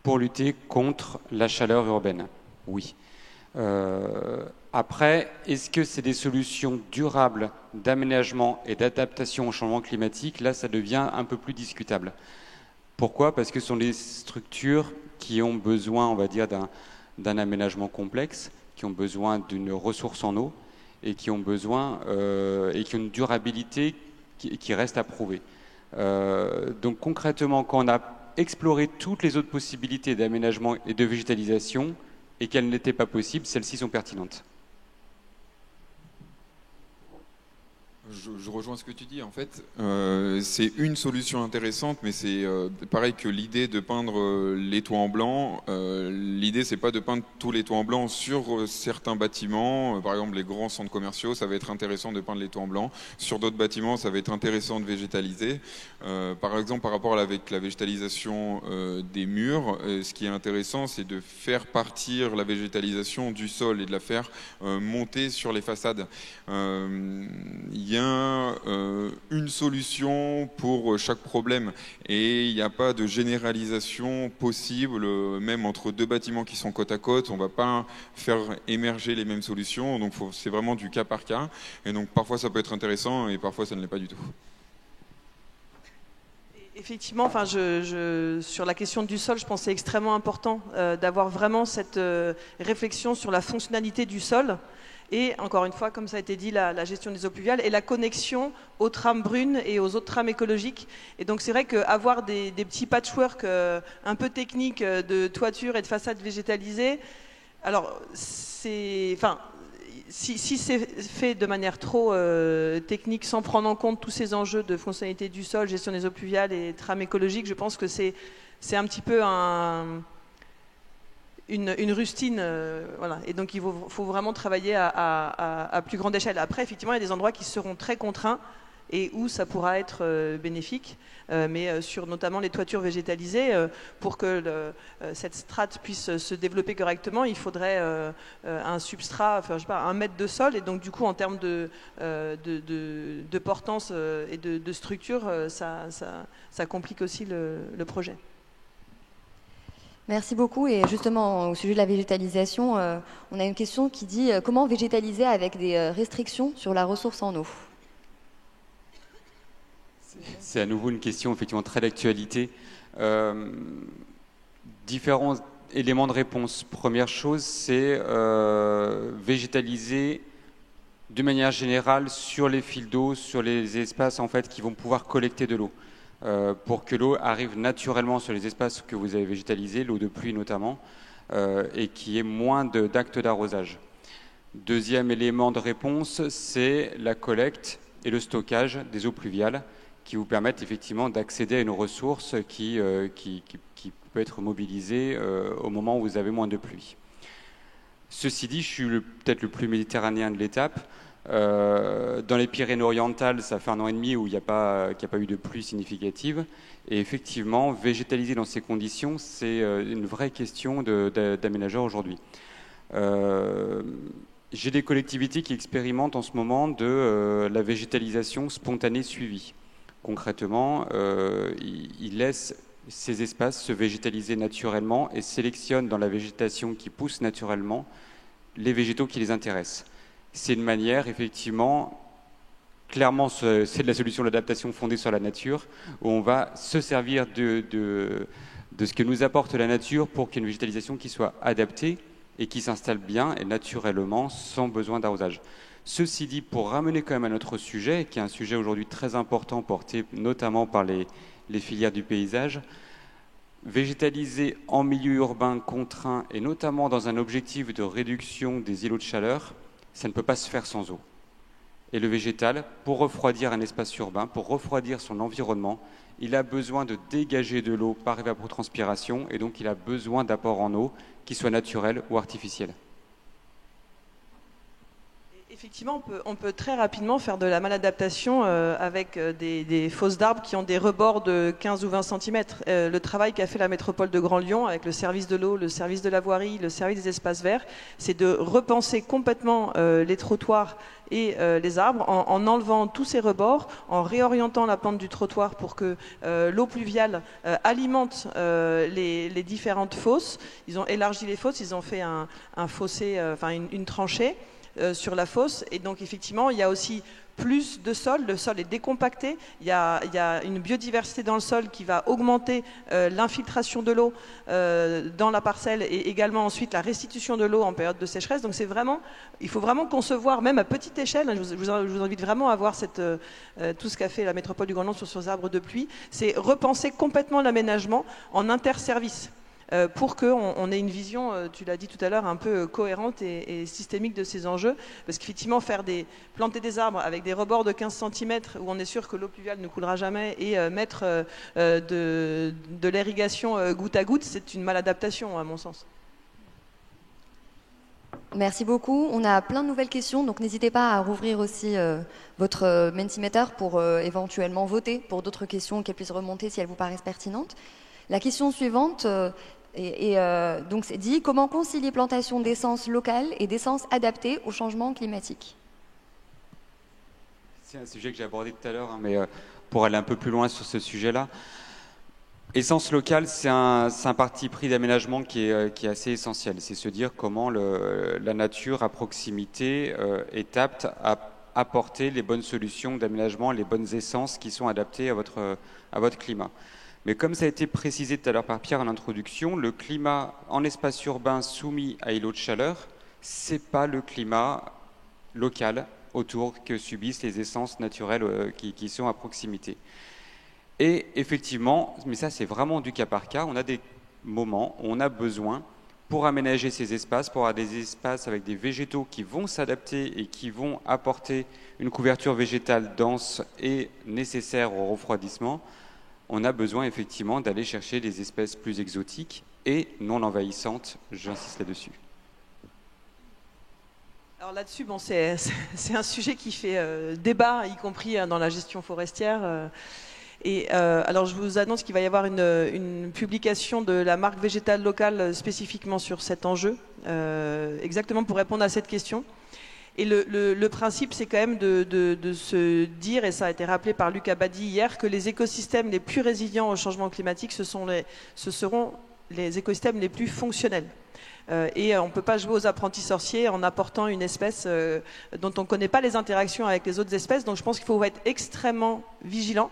pour lutter contre la chaleur urbaine. Oui. Après, est-ce que c'est des solutions durables d'aménagement et d'adaptation au changement climatique ? Là, ça devient un peu plus discutable. Pourquoi ? Parce que ce sont des structures qui ont besoin, on va dire, d'un aménagement complexe, qui ont besoin d'une ressource en eau et qui ont besoin et qui ont une durabilité qui reste à prouver. Donc concrètement, quand on a exploré toutes les autres possibilités d'aménagement et de végétalisation et qu'elles n'étaient pas possibles, celles-ci sont pertinentes. Je rejoins ce que tu dis. En fait, c'est une solution intéressante, mais c'est pareil que l'idée de peindre les toits en blanc. L'idée, c'est pas de peindre tous les toits en blanc sur certains bâtiments. Par exemple, les grands centres commerciaux, ça va être intéressant de peindre les toits en blanc. Sur d'autres bâtiments, ça va être intéressant de végétaliser. Par exemple, par rapport avec la végétalisation des murs, ce qui est intéressant, c'est de faire partir la végétalisation du sol et de la faire monter sur les façades. Il y a bien une solution pour chaque problème. Et il n'y a pas de généralisation possible, même entre deux bâtiments qui sont côte à côte. On ne va pas faire émerger les mêmes solutions. Donc c'est vraiment du cas par cas. Et donc parfois ça peut être intéressant et parfois ça ne l'est pas du tout. Effectivement, enfin, sur la question du sol, je pense que c'est extrêmement important d'avoir vraiment cette réflexion sur la fonctionnalité du sol. Et encore une fois, comme ça a été dit, la gestion des eaux pluviales et la connexion aux trames brunes et aux autres trames écologiques. Et donc c'est vrai qu'avoir des petits patchwork un peu techniques de toiture et de façade végétalisée, alors si c'est fait de manière trop technique, sans prendre en compte tous ces enjeux de fonctionnalité du sol, gestion des eaux pluviales et trames écologiques, je pense que c'est un petit peu une rustine, voilà. Et donc il faut vraiment travailler à plus grande échelle. Après, effectivement, il y a des endroits qui seront très contraints et où ça pourra être bénéfique, mais sur notamment les toitures végétalisées, pour que cette strate puisse se développer correctement, il faudrait un substrat, enfin, je sais pas, 1 mètre de sol, et donc du coup en termes de portance et de structure, ça complique aussi le projet. Merci beaucoup. Et justement, au sujet de la végétalisation, on a une question qui dit comment végétaliser avec des restrictions sur la ressource en eau? C'est à nouveau une question effectivement très d'actualité. Différents éléments de réponse. Première chose, c'est végétaliser de manière générale sur les fils d'eau, sur les espaces en fait qui vont pouvoir collecter de l'eau. Pour que l'eau arrive naturellement sur les espaces que vous avez végétalisés, l'eau de pluie notamment, et qu'il y ait moins d'actes d'arrosage. Deuxième élément de réponse, c'est la collecte et le stockage des eaux pluviales qui vous permettent effectivement d'accéder à une ressource qui peut être mobilisée au moment où vous avez moins de pluie. Ceci dit, je suis peut-être le plus méditerranéen de l'étape. Dans les Pyrénées-Orientales, ça fait 1 an et demi où il n'y a pas eu de pluie significative. Et effectivement, végétaliser dans ces conditions, c'est une vraie question d'aménageur aujourd'hui. J'ai des collectivités qui expérimentent en ce moment de la végétalisation spontanée suivie. Concrètement, ils laissent ces espaces se végétaliser naturellement et sélectionnent dans la végétation qui pousse naturellement les végétaux qui les intéressent. C'est une manière, effectivement, clairement, c'est de la solution d'adaptation fondée sur la nature, où on va se servir de ce que nous apporte la nature pour qu'il y ait une végétalisation qui soit adaptée et qui s'installe bien et naturellement, sans besoin d'arrosage. Ceci dit, pour ramener quand même à notre sujet, qui est un sujet aujourd'hui très important, porté notamment par les filières du paysage, végétaliser en milieu urbain contraint, et notamment dans un objectif de réduction des îlots de chaleur, ça ne peut pas se faire sans eau. Et le végétal, pour refroidir un espace urbain, pour refroidir son environnement, il a besoin de dégager de l'eau par évapotranspiration, et donc il a besoin d'apports en eau qui soient naturels ou artificiels. Effectivement, on peut très rapidement faire de la maladaptation avec des fosses d'arbres qui ont des rebords de 15 ou 20 cm. Le travail qu'a fait la métropole de Grand Lyon avec le service de l'eau, le service de la voirie, le service des espaces verts, c'est de repenser complètement les trottoirs et les arbres en enlevant tous ces rebords, en réorientant la pente du trottoir pour que l'eau pluviale alimente les différentes fosses. Ils ont élargi les fosses, ils ont fait un fossé, enfin une tranchée sur la fosse, et donc effectivement il y a aussi plus de sol, le sol est décompacté, il y a une biodiversité dans le sol qui va augmenter l'infiltration de l'eau dans la parcelle et également ensuite la restitution de l'eau en période de sécheresse. Donc il faut vraiment concevoir, même à petite échelle, je vous invite vraiment à voir tout ce qu'a fait la métropole du Grand Lyon sur ces arbres de pluie, c'est repenser complètement l'aménagement en interservice. Pour qu'on ait une vision, tu l'as dit tout à l'heure, un peu cohérente et systémique de ces enjeux. Parce qu'effectivement, planter des arbres avec des rebords de 15 cm où on est sûr que l'eau pluviale ne coulera jamais et mettre de l'irrigation goutte à goutte, c'est une maladaptation à mon sens. Merci beaucoup. On a plein de nouvelles questions, donc n'hésitez pas à rouvrir aussi votre Mentimeter pour éventuellement voter pour d'autres questions qu'elles puissent remonter si elles vous paraissent pertinentes. La question suivante donc c'est dit, comment concilier plantation d'essences locales et d'essences adaptées au changement climatique? C'est un sujet que j'ai abordé tout à l'heure, hein, mais pour aller un peu plus loin sur ce sujet-là, Essence locale, c'est un parti pris d'aménagement qui est assez essentiel. C'est se dire comment la nature à proximité est apte à apporter les bonnes solutions d'aménagement, les bonnes essences qui sont adaptées à votre climat. Mais comme ça a été précisé tout à l'heure par Pierre en introduction, le climat en espace urbain soumis à îlots de chaleur, c'est pas le climat local autour que subissent les essences naturelles qui sont à proximité. Et effectivement, mais ça c'est vraiment du cas par cas, on a des moments où on a besoin, pour aménager ces espaces, pour avoir des espaces avec des végétaux qui vont s'adapter et qui vont apporter une couverture végétale dense et nécessaire au refroidissement, on a besoin effectivement d'aller chercher des espèces plus exotiques et non envahissantes, j'insiste là-dessus. Alors là-dessus, bon, c'est un sujet qui fait débat, y compris dans la gestion forestière. Alors je vous annonce qu'il va y avoir une publication de la marque végétale locale spécifiquement sur cet enjeu, exactement pour répondre à cette question. Et le principe, c'est quand même de se dire, et ça a été rappelé par Luc Abadi hier, que les écosystèmes les plus résilients au changement climatique, ce seront les écosystèmes les plus fonctionnels. Et on ne peut pas jouer aux apprentis sorciers en apportant une espèce dont on ne connaît pas les interactions avec les autres espèces. Donc je pense qu'il faut être extrêmement vigilant.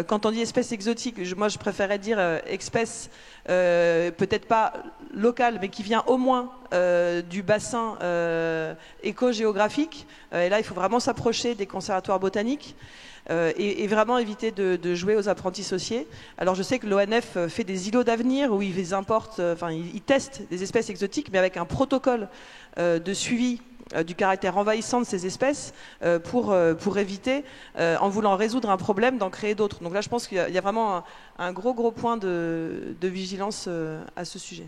Quand on dit espèce exotique, moi je préférais dire espèce peut-être pas locale, mais qui vient au moins du bassin éco-géographique. Et là, il faut vraiment s'approcher des conservatoires botaniques et vraiment éviter de jouer aux apprentis sorciers. Alors je sais que l'ONF fait des îlots d'avenir où ils importent, ils testent des espèces exotiques, mais avec un protocole de suivi du caractère envahissant de ces espèces pour éviter, en voulant résoudre un problème, d'en créer d'autres. Donc là, je pense qu'il y a vraiment un gros point de vigilance à ce sujet.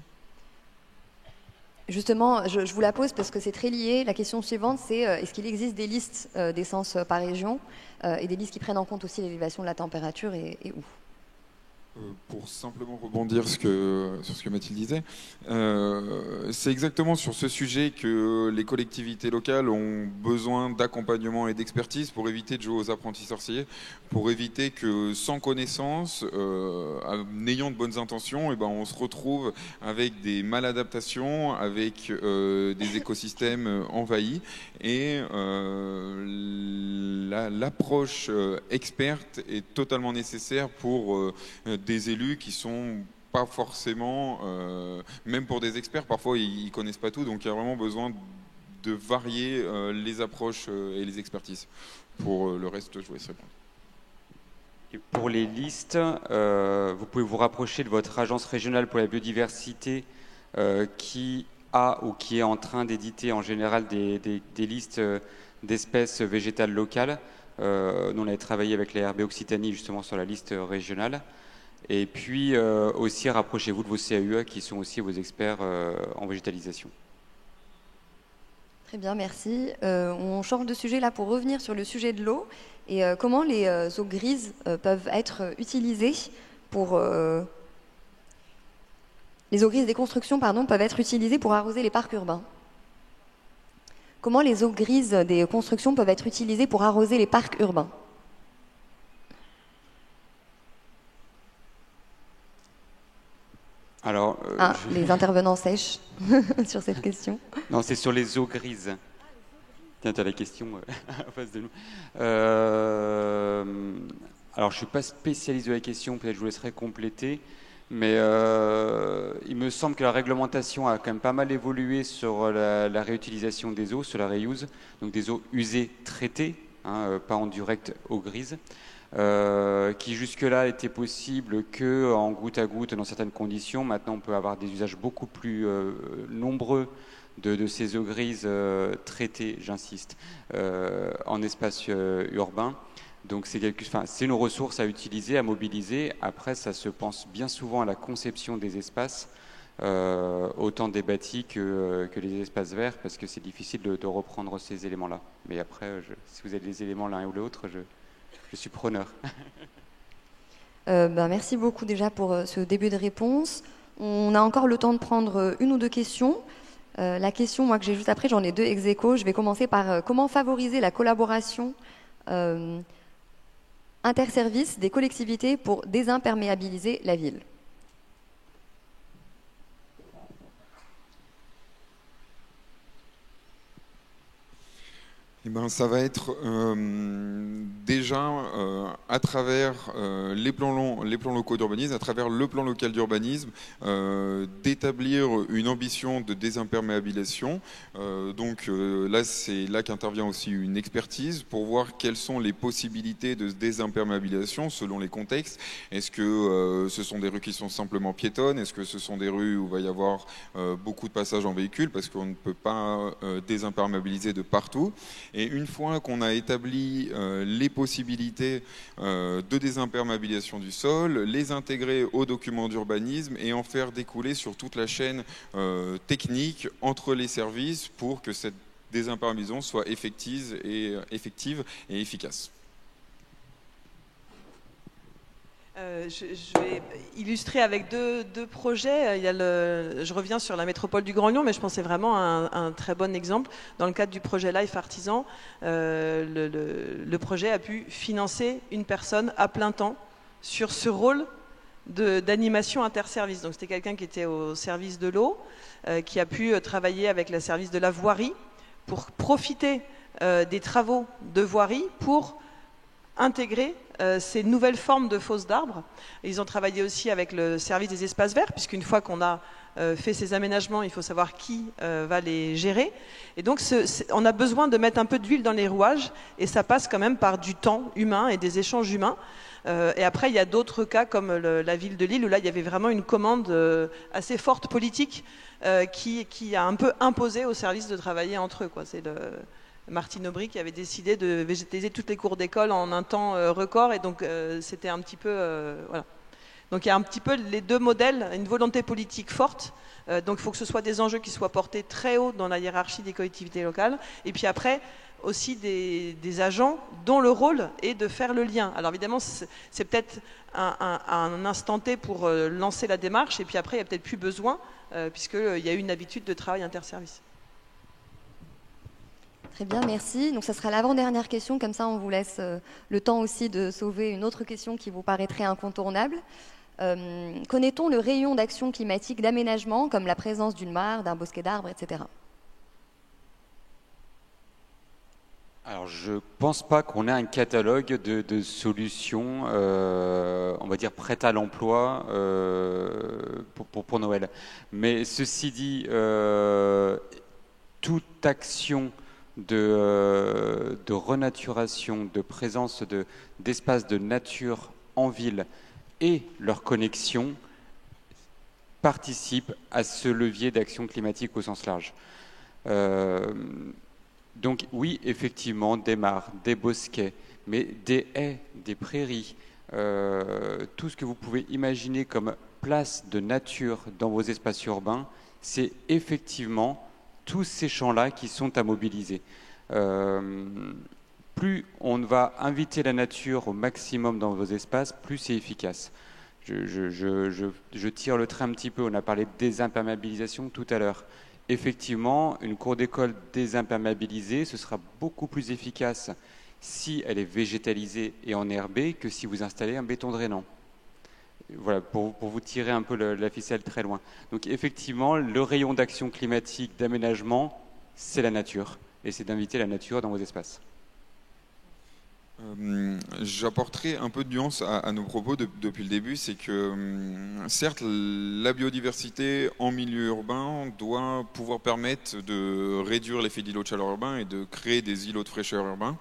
Justement, je vous la pose parce que c'est très lié. La question suivante, c'est est-ce qu'il existe des listes d'essences par région et des listes qui prennent en compte aussi l'élévation de la température et où ? Pour simplement rebondir sur ce que Mathilde disait, c'est exactement sur ce sujet que les collectivités locales ont besoin d'accompagnement et d'expertise pour éviter de jouer aux apprentis sorciers, pour éviter que sans connaissance, en ayant de bonnes intentions, on se retrouve avec des maladaptations, avec des écosystèmes envahis, et l'approche experte est totalement nécessaire pour des élus qui sont pas forcément, même pour des experts, parfois ils connaissent pas tout, donc il y a vraiment besoin de varier les approches et les expertises. Pour le reste, je vous laisse répondre. Et pour les listes, vous pouvez vous rapprocher de votre agence régionale pour la biodiversité qui a ou qui est en train d'éditer en général des listes d'espèces végétales locales. Nous, on avait travaillé avec la RB Occitanie justement sur la liste régionale. Et puis aussi, rapprochez-vous de vos CAUE qui sont aussi vos experts en végétalisation. Très bien, merci. On change de sujet là pour revenir sur le sujet de l'eau et comment les eaux grises peuvent être utilisées pour... les eaux grises des constructions, peuvent être utilisées pour arroser les parcs urbains. Comment les eaux grises des constructions peuvent être utilisées pour arroser les parcs urbains ? Alors, les intervenants sèchent sur cette question. Non, c'est sur les eaux grises. Tiens, tu as la question en face de nous. Alors, je ne suis pas spécialiste de la question, peut-être je vous laisserai compléter, mais il me semble que la réglementation a quand même pas mal évolué sur la réutilisation des eaux, sur la reuse, donc des eaux usées traitées, pas en direct eau grise. Qui jusque-là était possible qu'en goutte à goutte dans certaines conditions. Maintenant, on peut avoir des usages beaucoup plus nombreux de ces eaux grises traitées, j'insiste, en espace urbain. Donc c'est nos ressources à utiliser, à mobiliser. Après, ça se pense bien souvent à la conception des espaces, autant des bâtis que les espaces verts, parce que c'est difficile de reprendre ces éléments-là. Mais après, si vous avez des éléments l'un ou l'autre, je suis preneur. Merci beaucoup déjà pour ce début de réponse. On a encore le temps de prendre une ou deux questions. La question, moi, que j'ai juste après, j'en ai deux ex aequo. Je vais commencer par comment favoriser la collaboration interservices des collectivités pour désimperméabiliser la ville. Eh ben, ça va être déjà à travers les plans locaux d'urbanisme, à travers le plan local d'urbanisme, d'établir une ambition de désimperméabilisation. Donc là, c'est là qu'intervient aussi une expertise pour voir quelles sont les possibilités de désimperméabilisation selon les contextes. Est-ce que ce sont des rues qui sont simplement piétonnes? Est-ce que ce sont des rues où il va y avoir beaucoup de passages en véhicule parce qu'on ne peut pas désimperméabiliser de partout? Et une fois qu'on a établi les possibilités de désimperméabilisation du sol, les intégrer aux documents d'urbanisme et en faire découler sur toute la chaîne technique entre les services pour que cette désimperméabilisation soit effective et efficace. Je vais illustrer avec deux projets. Je reviens sur la métropole du Grand Lyon, mais je pense que c'est vraiment un très bon exemple. Dans le cadre du projet Life Artisan, le projet a pu financer une personne à plein temps sur ce rôle d'animation interservice. Donc c'était quelqu'un qui était au service de l'eau, qui a pu travailler avec le service de la voirie pour profiter des travaux de voirie pour intégrer ces nouvelles formes de fausses d'arbres. Ils ont travaillé aussi avec le service des espaces verts, puisqu'une fois qu'on a fait ces aménagements, il faut savoir qui va les gérer. Et donc, on a besoin de mettre un peu d'huile dans les rouages, et ça passe quand même par du temps humain et des échanges humains. Et après, il y a d'autres cas comme la ville de Lille, où là, il y avait vraiment une commande assez forte politique qui a un peu imposé aux services de travailler entre eux, quoi. C'est Martine Aubry qui avait décidé de végétaliser toutes les cours d'école en un temps record, et donc c'était un petit peu voilà. Donc il y a un petit peu les deux modèles, une volonté politique forte, donc il faut que ce soit des enjeux qui soient portés très haut dans la hiérarchie des collectivités locales, et puis après aussi des agents dont le rôle est de faire le lien. Alors évidemment c'est peut-être un instant T pour lancer la démarche, et puis après il n'y a peut-être plus besoin puisqu'il y a eu une habitude de travail interservice. Très bien, merci. Donc ça sera l'avant-dernière question, comme ça on vous laisse le temps aussi de sauver une autre question qui vous paraîtrait incontournable. Connaît-on le rayon d'action climatique d'aménagement, comme la présence d'une mare, d'un bosquet d'arbres, etc.? Alors je ne pense pas qu'on ait un catalogue de solutions, on va dire prêtes à l'emploi pour Noël. Mais ceci dit, toute action de renaturation, de présence d'espaces de nature en ville et leur connexion participent à ce levier d'action climatique au sens large. Donc oui, effectivement, des mares, des bosquets, mais des haies, des prairies, tout ce que vous pouvez imaginer comme place de nature dans vos espaces urbains, c'est effectivement tous ces champs-là qui sont à mobiliser. Plus on va inviter la nature au maximum dans vos espaces, plus c'est efficace. Je tire le trait un petit peu, on a parlé de désimperméabilisation tout à l'heure. Effectivement, une cour d'école désimperméabilisée, ce sera beaucoup plus efficace si elle est végétalisée et enherbée que si vous installez un béton drainant. Voilà, pour vous tirer un peu la ficelle très loin. Donc effectivement, le rayon d'action climatique, d'aménagement, c'est la nature. Et c'est d'inviter la nature dans vos espaces. J'apporterai un peu de nuance à nos propos depuis le début, c'est que certes la biodiversité en milieu urbain doit pouvoir permettre de réduire l'effet d'îlot de chaleur urbain et de créer des îlots de fraîcheur urbains,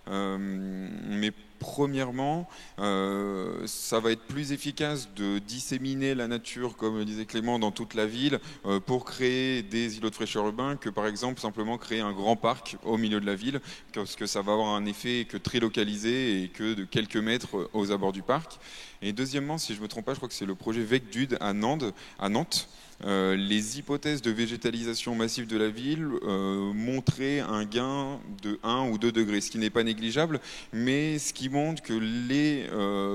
mais premièrement, ça va être plus efficace de disséminer la nature, comme disait Clément, dans toute la ville pour créer des îlots de fraîcheur urbains que par exemple simplement créer un grand parc au milieu de la ville, parce que ça va avoir un effet que très localisé et que de quelques mètres aux abords du parc. Et deuxièmement, si je ne me trompe pas, je crois que c'est le projet VECDUD à Nantes. Les hypothèses de végétalisation massive de la ville montraient un gain de 1 ou 2 degrés, ce qui n'est pas négligeable, mais ce qui qui montre que les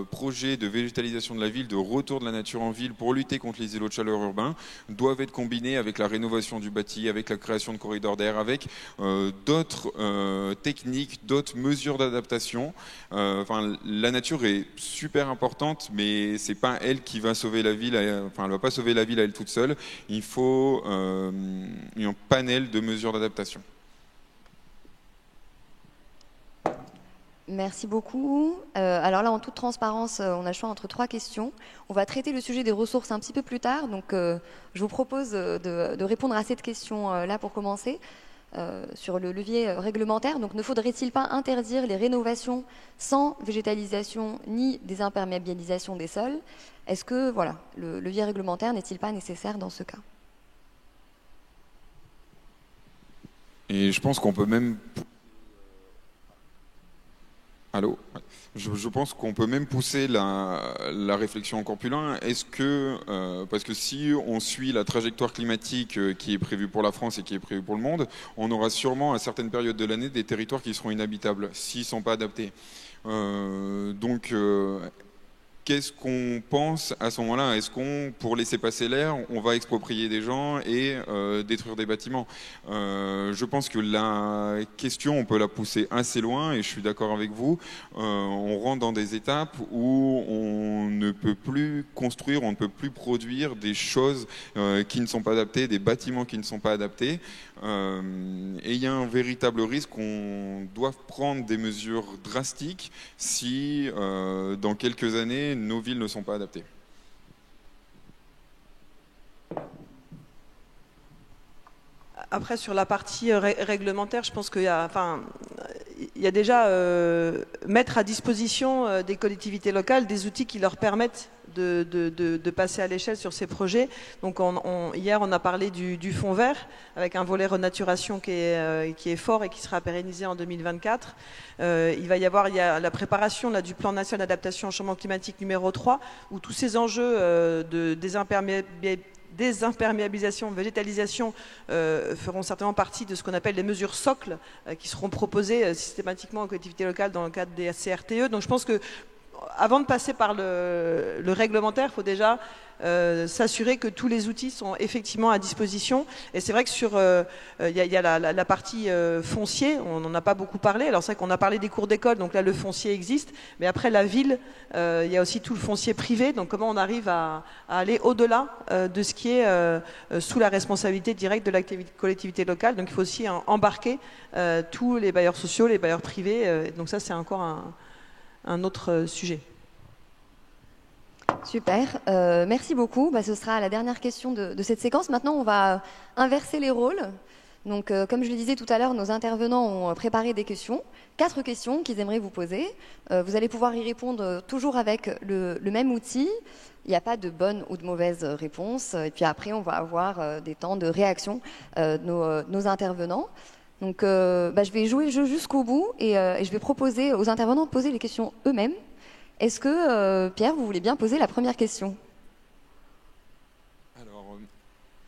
projets de végétalisation de la ville, de retour de la nature en ville pour lutter contre les îlots de chaleur urbains doivent être combinés avec la rénovation du bâti, avec la création de corridors d'air, avec d'autres techniques, d'autres mesures d'adaptation. Enfin, la nature est super importante, mais c'est pas elle qui va sauver la ville. Enfin, elle va pas sauver la ville à elle toute seule. Il faut un panel de mesures d'adaptation. Merci beaucoup. Alors là, en toute transparence, on a le choix entre 3 questions. On va traiter le sujet des ressources un petit peu plus tard, donc je vous propose de répondre à cette question-là pour commencer. Sur le levier réglementaire, donc ne faudrait-il pas interdire les rénovations sans végétalisation ni désimperméabilisation des sols? Est-ce que voilà, le levier réglementaire n'est-il pas nécessaire dans ce cas? Et je pense qu'on peut même... Allô ? Je pense qu'on peut même pousser la réflexion encore plus loin. Est-ce que, parce que si on suit la trajectoire climatique qui est prévue pour la France et qui est prévue pour le monde, on aura sûrement à certaines périodes de l'année des territoires qui seront inhabitables s'ils ne sont pas adaptés. Qu'est-ce qu'on pense à ce moment-là? Est-ce qu'on, pour laisser passer l'air, on va exproprier des gens et détruire des bâtiments? Je pense que la question, on peut la pousser assez loin, et je suis d'accord avec vous. On rentre dans des étapes où on ne peut plus construire, on ne peut plus produire des choses qui ne sont pas adaptées, des bâtiments qui ne sont pas adaptés. Et il y a un véritable risque qu'on doive prendre des mesures drastiques si, dans quelques années, nos villes ne sont pas adaptées. Après, sur la partie réglementaire, je pense qu'il y a, il y a déjà mettre à disposition des collectivités locales des outils qui leur permettent de passer à l'échelle sur ces projets. Donc hier, on a parlé du fonds vert, avec un volet renaturation qui est fort et qui sera pérennisé en 2024. Il va y avoir la préparation là, du plan national d'adaptation au changement climatique numéro 3, où tous ces enjeux de désimperméabilisation, végétalisation feront certainement partie de ce qu'on appelle les mesures socles qui seront proposées systématiquement aux collectivités locales dans le cadre des CRTE. Donc je pense que avant de passer par le réglementaire, il faut déjà s'assurer que tous les outils sont effectivement à disposition. Et c'est vrai que sur il y a la partie foncier, on n'en a pas beaucoup parlé. Alors c'est vrai qu'on a parlé des cours d'école, donc là le foncier existe. Mais après la ville, il y a aussi tout le foncier privé. Donc comment on arrive à aller au-delà de ce qui est sous la responsabilité directe de la collectivité locale. Donc il faut aussi embarquer tous les bailleurs sociaux, les bailleurs privés. Donc ça c'est encore un autre sujet. Super, merci beaucoup. Ce sera la dernière question de cette séquence. Maintenant, on va inverser les rôles. Donc, comme je le disais tout à l'heure, nos intervenants ont préparé des questions, 4 questions qu'ils aimeraient vous poser. Vous allez pouvoir y répondre toujours avec le même outil. Il n'y a pas de bonne ou de mauvaise réponse. Et puis après, on va avoir des temps de réaction de nos intervenants. Donc, je vais jouer le jeu jusqu'au bout et je vais proposer aux intervenants de poser les questions eux-mêmes. Est-ce que, Pierre, vous voulez bien poser la première question? Alors,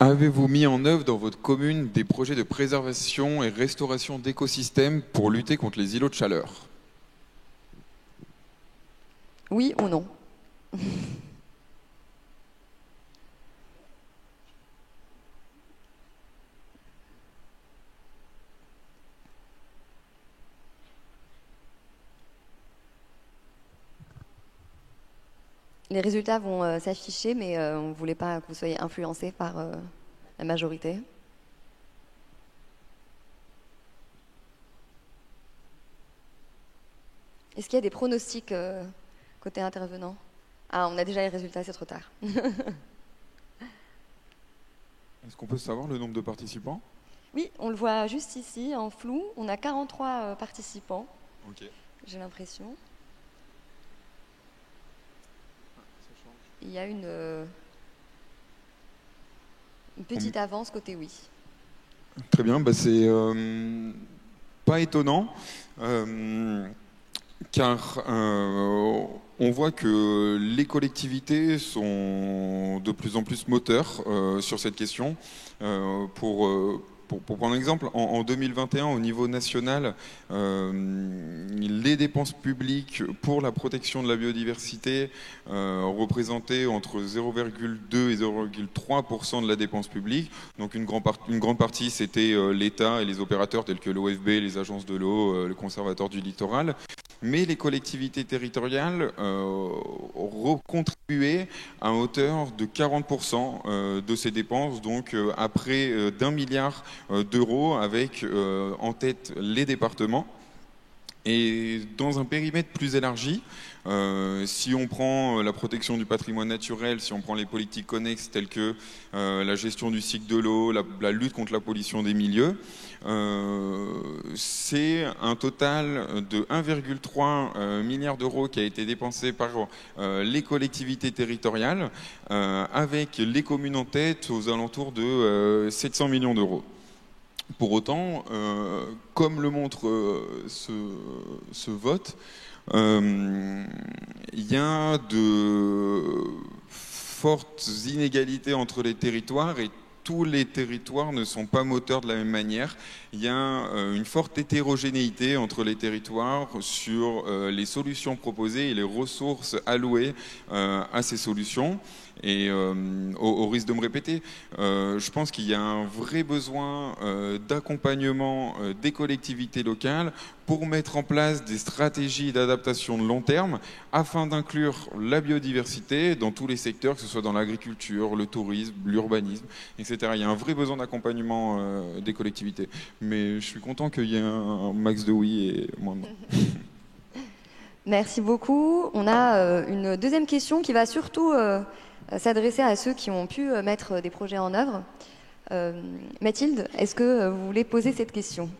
avez-vous mis en œuvre dans votre commune des projets de préservation et restauration d'écosystèmes pour lutter contre les îlots de chaleur? Oui ou non? Les résultats vont s'afficher, mais on ne voulait pas que vous soyez influencés par la majorité. Est-ce qu'il y a des pronostics côté intervenant? Ah, on a déjà les résultats, c'est trop tard. Est-ce qu'on peut savoir le nombre de participants? Oui, on le voit juste ici, en flou. On a 43 participants, Okay. J'ai l'impression. Il y a une petite avance côté oui. Très bien, c'est pas étonnant, car on voit que les collectivités sont de plus en plus moteurs sur cette question pour pour prendre un exemple, en 2021, au niveau national, les dépenses publiques pour la protection de la biodiversité représentaient entre 0,2 et 0,3% de la dépense publique. Donc une grande partie, c'était l'État et les opérateurs tels que l'OFB, les agences de l'eau, le Conservatoire du littoral. Mais les collectivités territoriales contribuaient à hauteur de 40% de ces dépenses, donc à près d'1 milliard d'euros, avec en tête les départements. Et dans un périmètre plus élargi, si on prend la protection du patrimoine naturel, si on prend les politiques connexes telles que la gestion du cycle de l'eau, la lutte contre la pollution des milieux, c'est un total de 1,3 milliard d'euros qui a été dépensé par les collectivités territoriales, avec les communes en tête aux alentours de 700 millions d'euros. Pour autant, comme le montre ce vote, il y a de fortes inégalités entre les territoires et tous les territoires ne sont pas moteurs de la même manière. Il y a une forte hétérogénéité entre les territoires sur les solutions proposées et les ressources allouées à ces solutions. Et au risque de me répéter, je pense qu'il y a un vrai besoin d'accompagnement des collectivités locales pour mettre en place des stratégies d'adaptation de long terme afin d'inclure la biodiversité dans tous les secteurs, que ce soit dans l'agriculture, le tourisme, l'urbanisme, etc. Il y a un vrai besoin d'accompagnement des collectivités. Mais je suis content qu'il y ait un max de oui et moins de non. Merci beaucoup. On a une deuxième question qui va surtout s'adresser à ceux qui ont pu mettre des projets en œuvre. Mathilde, est-ce que vous voulez poser cette question ?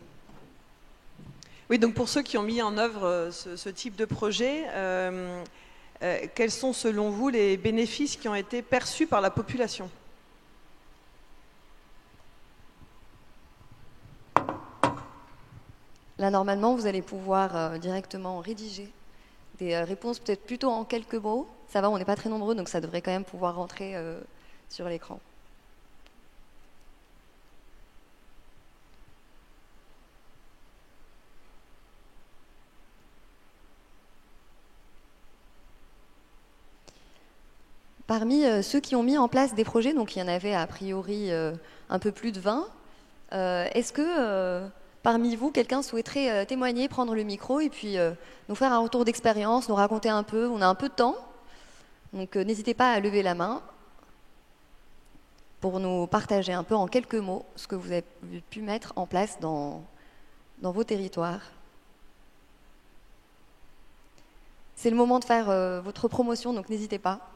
Oui, donc pour ceux qui ont mis en œuvre ce type de projet, quels sont selon vous les bénéfices qui ont été perçus par la population ? Là, normalement, vous allez pouvoir directement rédiger des réponses, peut-être plutôt en quelques mots. Ça va, on n'est pas très nombreux, donc ça devrait quand même pouvoir rentrer sur l'écran. Parmi ceux qui ont mis en place des projets, donc il y en avait a priori un peu plus de 20, est-ce que parmi vous, quelqu'un souhaiterait témoigner, prendre le micro et puis nous faire un retour d'expérience, nous raconter un peu? On a un peu de temps, donc n'hésitez pas à lever la main pour nous partager un peu en quelques mots ce que vous avez pu mettre en place dans vos territoires. C'est le moment de faire votre promotion, donc n'hésitez pas.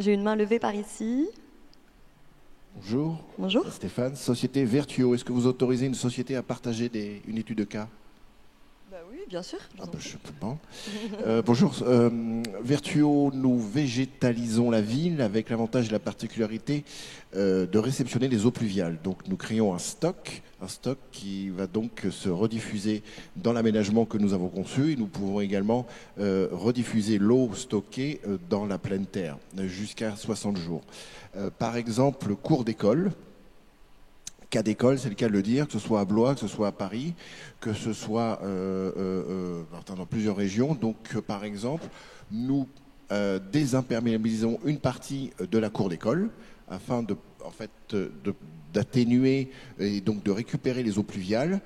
J'ai une main levée par ici. Bonjour. Bonjour. Stéphane, société Vertuo. Est-ce que vous autorisez une société à partager une étude de cas? Bah oui, bien sûr. Bonjour. Vertuo, nous végétalisons la ville avec l'avantage et la particularité de réceptionner les eaux pluviales. Donc nous créons un stock qui va donc se rediffuser dans l'aménagement que nous avons conçu. Et nous pouvons également rediffuser l'eau stockée dans la pleine terre jusqu'à 60 jours. Par exemple, cours d'école. Cas d'école, c'est le cas de le dire, que ce soit à Blois, que ce soit à Paris, que ce soit dans plusieurs régions. Donc, par exemple, nous désimperméabilisons une partie de la cour d'école afin d'atténuer et donc de récupérer les eaux pluviales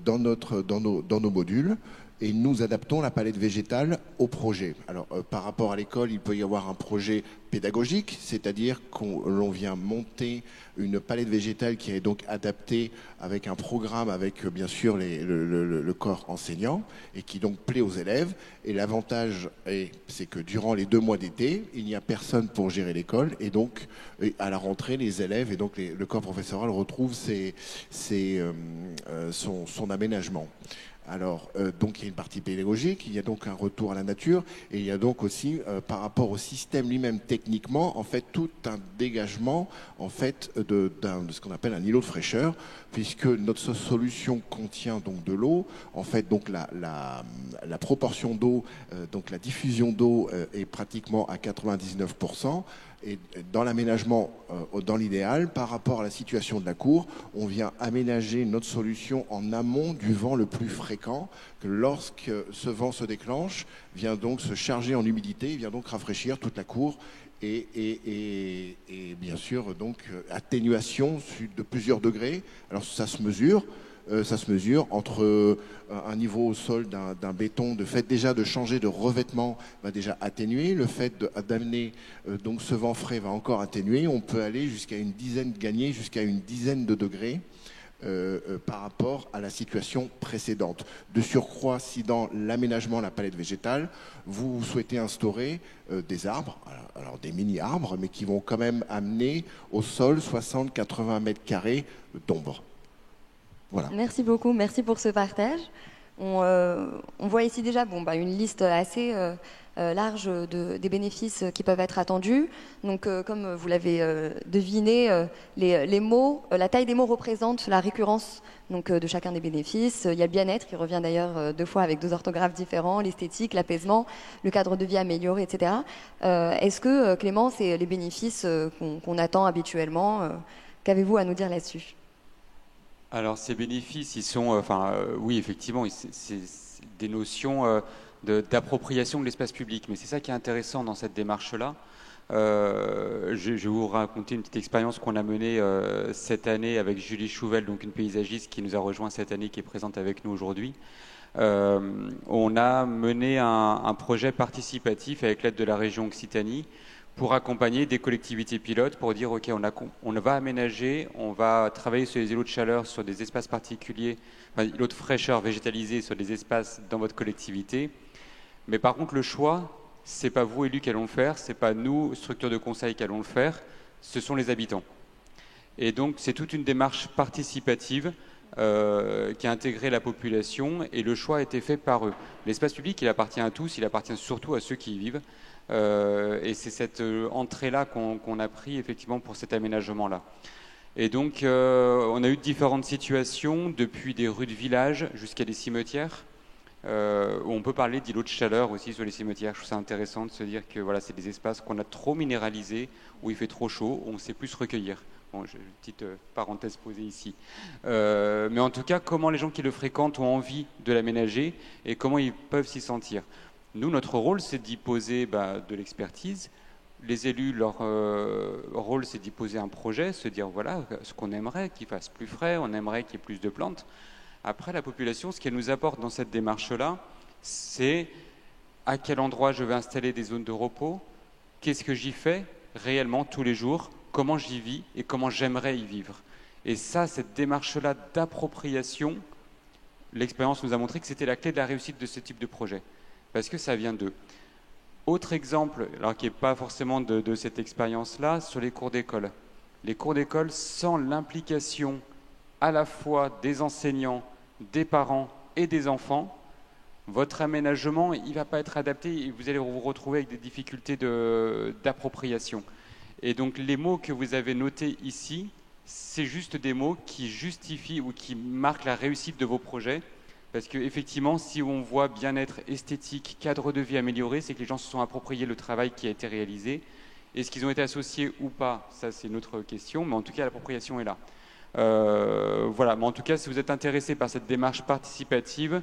dans nos modules. Et nous adaptons la palette végétale au projet. Alors, par rapport à l'école, il peut y avoir un projet pédagogique, c'est-à-dire qu'on vient monter une palette végétale qui est donc adaptée avec un programme, avec bien sûr le corps enseignant, et qui donc plaît aux élèves. Et l'avantage, c'est que durant les 2 mois d'été, il n'y a personne pour gérer l'école, et donc à la rentrée, les élèves et donc le corps professoral retrouve son aménagement. Alors, donc il y a une partie pédagogique, il y a donc un retour à la nature, et il y a donc aussi, par rapport au système lui-même techniquement, en fait, tout un dégagement, en fait, de ce qu'on appelle un îlot de fraîcheur, puisque notre solution contient donc de l'eau. En fait, donc la proportion d'eau, donc la diffusion d'eau est pratiquement à 99%. Et dans l'aménagement, dans l'idéal, par rapport à la situation de la cour, on vient aménager notre solution en amont du vent le plus fréquent, que lorsque ce vent se déclenche, vient donc se charger en humidité, vient donc rafraîchir toute la cour et bien sûr donc atténuation de plusieurs degrés. Alors ça se mesure. Entre un niveau au sol d'un béton, de fait déjà de changer de revêtement va déjà atténuer, le fait d'amener donc ce vent frais va encore atténuer, on peut aller gagner jusqu'à une dizaine de degrés par rapport à la situation précédente. De surcroît, si dans l'aménagement, la palette végétale, vous souhaitez instaurer des arbres, alors des mini-arbres, mais qui vont quand même amener au sol 60-80 mètres carrés d'ombre. Voilà. Merci beaucoup, merci pour ce partage. On voit ici déjà une liste assez large des bénéfices qui peuvent être attendus. Donc, comme vous l'avez deviné, les mots, la taille des mots représente la récurrence de chacun des bénéfices. Il y a le bien-être qui revient d'ailleurs 2 fois avec 2 orthographes différents, l'esthétique, l'apaisement, le cadre de vie amélioré, etc. Est-ce que, Clément, c'est les bénéfices qu'on attend habituellement? Qu'avez-vous à nous dire là-dessus? Alors ces bénéfices, ils sont, oui, effectivement, c'est des notions d'appropriation de l'espace public. Mais c'est ça qui est intéressant dans cette démarche-là. Je vais vous raconter une petite expérience qu'on a menée cette année avec Julie Chouvel, donc une paysagiste qui nous a rejoint cette année, qui est présente avec nous aujourd'hui. On a mené un projet participatif avec l'aide de la région Occitanie pour accompagner des collectivités pilotes, pour dire ok, on va aménager, on va travailler sur les îlots de chaleur, sur des espaces particuliers, îlots de fraîcheur végétalisés sur des espaces dans votre collectivité. Mais par contre, le choix, c'est pas vous élus qui allons le faire, c'est pas nous, structure de conseil, qui allons le faire, ce sont les habitants. Et donc, c'est toute une démarche participative qui a intégré la population, et le choix a été fait par eux. L'espace public, il appartient à tous, il appartient surtout à ceux qui y vivent. Et c'est cette entrée-là qu'on a pris effectivement pour cet aménagement-là. Et donc, on a eu différentes situations, depuis des rues de village jusqu'à des cimetières, où on peut parler d'îlots de chaleur aussi sur les cimetières. Je trouve ça intéressant de se dire que voilà, c'est des espaces qu'on a trop minéralisés, où il fait trop chaud, où on ne sait plus se recueillir. Bon, j'ai une petite parenthèse posée ici. Mais en tout cas, comment les gens qui le fréquentent ont envie de l'aménager et comment ils peuvent s'y sentir. Nous, notre rôle, c'est d'y poser de l'expertise. Les élus, leur rôle, c'est d'y poser un projet, se dire, voilà, ce qu'on aimerait qu'il fasse plus frais, on aimerait qu'il y ait plus de plantes. Après, la population, ce qu'elle nous apporte dans cette démarche-là, c'est à quel endroit je vais installer des zones de repos, qu'est-ce que j'y fais réellement tous les jours, comment j'y vis et comment j'aimerais y vivre. Et ça, cette démarche-là d'appropriation, l'expérience nous a montré que c'était la clé de la réussite de ce type de projet. Parce que ça vient d'eux. Autre exemple, alors qui n'est pas forcément de cette expérience-là, sur les cours d'école. Les cours d'école, sans l'implication à la fois des enseignants, des parents et des enfants, votre aménagement, il ne va pas être adapté et vous allez vous retrouver avec des difficultés d'appropriation. Et donc les mots que vous avez notés ici, c'est juste des mots qui justifient ou qui marquent la réussite de vos projets. Parce qu'effectivement, si on voit bien-être esthétique, cadre de vie amélioré, c'est que les gens se sont appropriés le travail qui a été réalisé. Est-ce qu'ils ont été associés ou pas? Ça, c'est une autre question, mais en tout cas, l'appropriation est là. Voilà, mais en tout cas, si vous êtes intéressé par cette démarche participative,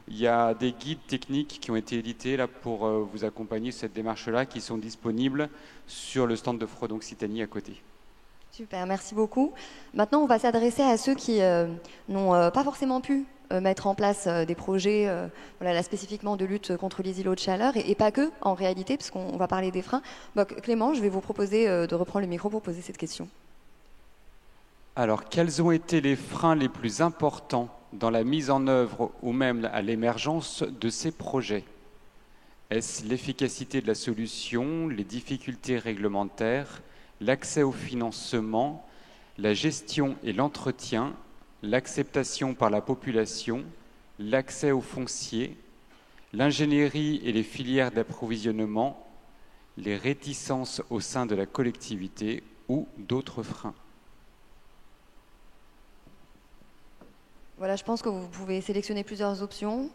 il y a des guides techniques qui ont été édités là, pour vous accompagner sur cette démarche-là, qui sont disponibles sur le stand de Freud Occitanie à côté. Super, merci beaucoup. Maintenant, on va s'adresser à ceux qui n'ont pas forcément pu mettre en place des projets là, spécifiquement de lutte contre les îlots de chaleur et pas que, en réalité, parce qu'on va parler des freins. Donc, Clément, je vais vous proposer de reprendre le micro pour poser cette question. Alors, quels ont été les freins les plus importants dans la mise en œuvre ou même à l'émergence de ces projets? Est-ce l'efficacité de la solution, les difficultés réglementaires, l'accès au financement, la gestion et l'entretien, l'acceptation par la population, l'accès au foncier, l'ingénierie et les filières d'approvisionnement, les réticences au sein de la collectivité ou d'autres freins. Voilà, je pense que vous pouvez sélectionner plusieurs options.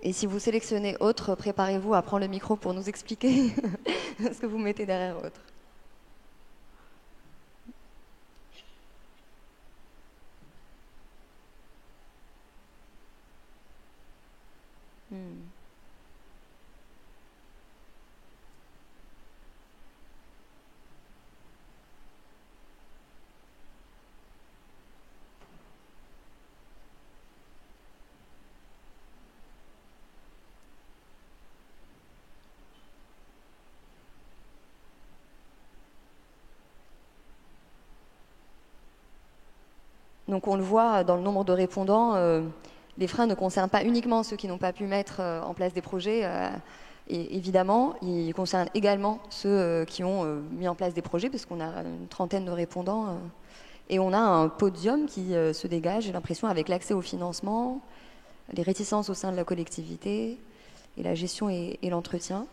Et si vous sélectionnez autre, préparez-vous à prendre le micro pour nous expliquer ce que vous mettez derrière autre. Donc on le voit dans le nombre de répondants, les freins ne concernent pas uniquement ceux qui n'ont pas pu mettre en place des projets, et évidemment, ils concernent également ceux qui ont mis en place des projets, parce qu'on a une trentaine de répondants, et on a un podium qui se dégage, j'ai l'impression, avec l'accès au financement, les réticences au sein de la collectivité, et la gestion et l'entretien.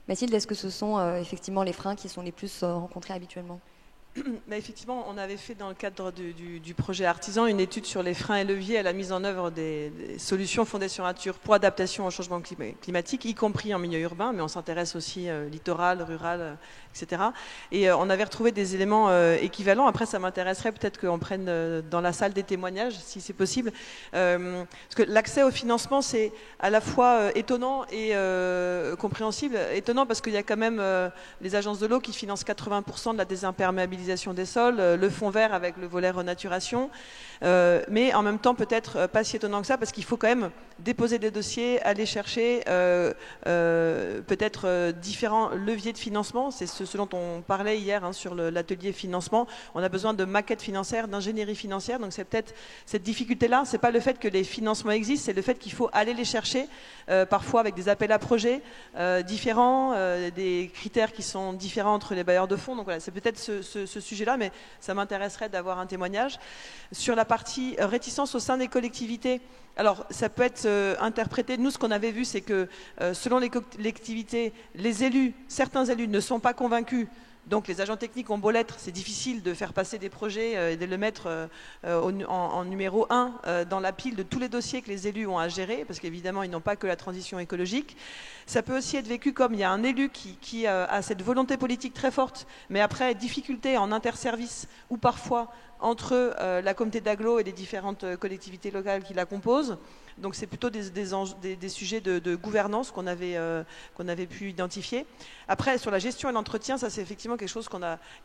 Mathilde, est-ce que ce sont effectivement les freins qui sont les plus rencontrés habituellement ? Mais effectivement, on avait fait dans le cadre du projet Artisan une étude sur les freins et leviers à la mise en œuvre des solutions fondées sur nature pour adaptation au changement climatique, y compris en milieu urbain, mais on s'intéresse aussi littoral, rural, etc. Et on avait retrouvé des éléments équivalents. Après, ça m'intéresserait peut-être qu'on prenne dans la salle des témoignages, si c'est possible. Parce que l'accès au financement, c'est à la fois étonnant et compréhensible. Étonnant parce qu'il y a quand même les agences de l'eau qui financent 80% de la désimperméabilisation des sols, le fonds vert avec le volet renaturation, mais en même temps peut-être pas si étonnant que ça, parce qu'il faut quand même déposer des dossiers, aller chercher peut-être différents leviers de financement. C'est ce dont on parlait hier sur l'atelier financement. On a besoin de maquettes financières, d'ingénierie financière, donc c'est peut-être cette difficulté-là. C'est pas le fait que les financements existent, c'est le fait qu'il faut aller les chercher, parfois avec des appels à projets différents, des critères qui sont différents entre les bailleurs de fonds. Donc voilà, c'est peut-être ce sujet-là, mais ça m'intéresserait d'avoir un témoignage. Sur la partie réticence au sein des collectivités, alors ça peut être interprété, nous ce qu'on avait vu c'est que selon les collectivités, les élus, certains élus ne sont pas convaincus. Donc les agents techniques ont beau l'être, c'est difficile de faire passer des projets et de le mettre en numéro 1 dans la pile de tous les dossiers que les élus ont à gérer, parce qu'évidemment ils n'ont pas que la transition écologique. Ça peut aussi être vécu comme il y a un élu qui a cette volonté politique très forte, mais après difficulté en interservice ou parfois entre la communauté d'agglo et les différentes collectivités locales qui la composent. Donc c'est plutôt des sujets de gouvernance qu'on avait pu identifier. Après, sur la gestion et l'entretien, ça c'est effectivement quelque chose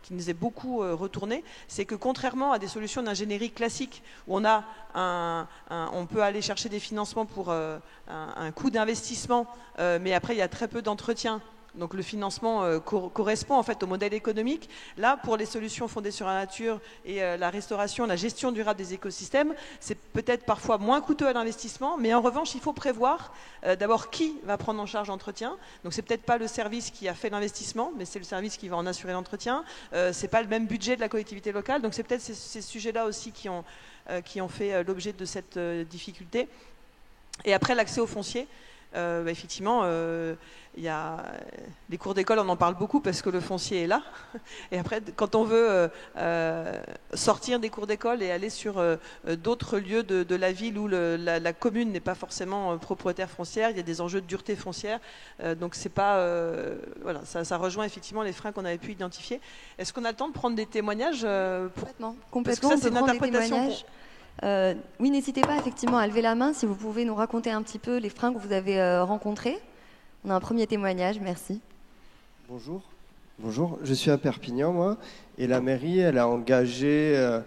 qui nous est beaucoup retourné. C'est que contrairement à des solutions d'ingénierie classiques, où on peut aller chercher des financements pour un coût d'investissement, mais après il y a très peu d'entretien. Donc le financement correspond en fait au modèle économique. Là, pour les solutions fondées sur la nature et la restauration, la gestion durable des écosystèmes, c'est peut-être parfois moins coûteux à l'investissement, mais en revanche, il faut prévoir d'abord qui va prendre en charge l'entretien. Donc c'est peut-être pas le service qui a fait l'investissement, mais c'est le service qui va en assurer l'entretien. C'est pas le même budget de la collectivité locale, donc c'est peut-être ces sujets-là aussi qui ont fait l'objet de cette difficulté. Et après, l'accès au foncier. Effectivement, il y a les cours d'école, on en parle beaucoup parce que le foncier est là. Et après, quand on veut sortir des cours d'école et aller sur d'autres lieux de la ville où la commune n'est pas forcément propriétaire foncière, il y a des enjeux de dureté foncière. Donc c'est pas, voilà, ça rejoint effectivement les freins qu'on avait pu identifier. Est-ce qu'on a le temps de prendre des témoignages Complètement. Parce que ça, c'est une interprétation. Oui, n'hésitez pas effectivement à lever la main si vous pouvez nous raconter un petit peu les freins que vous avez rencontrés. On a un premier témoignage, merci. Bonjour, je suis à Perpignan, moi, et la mairie, elle a engagé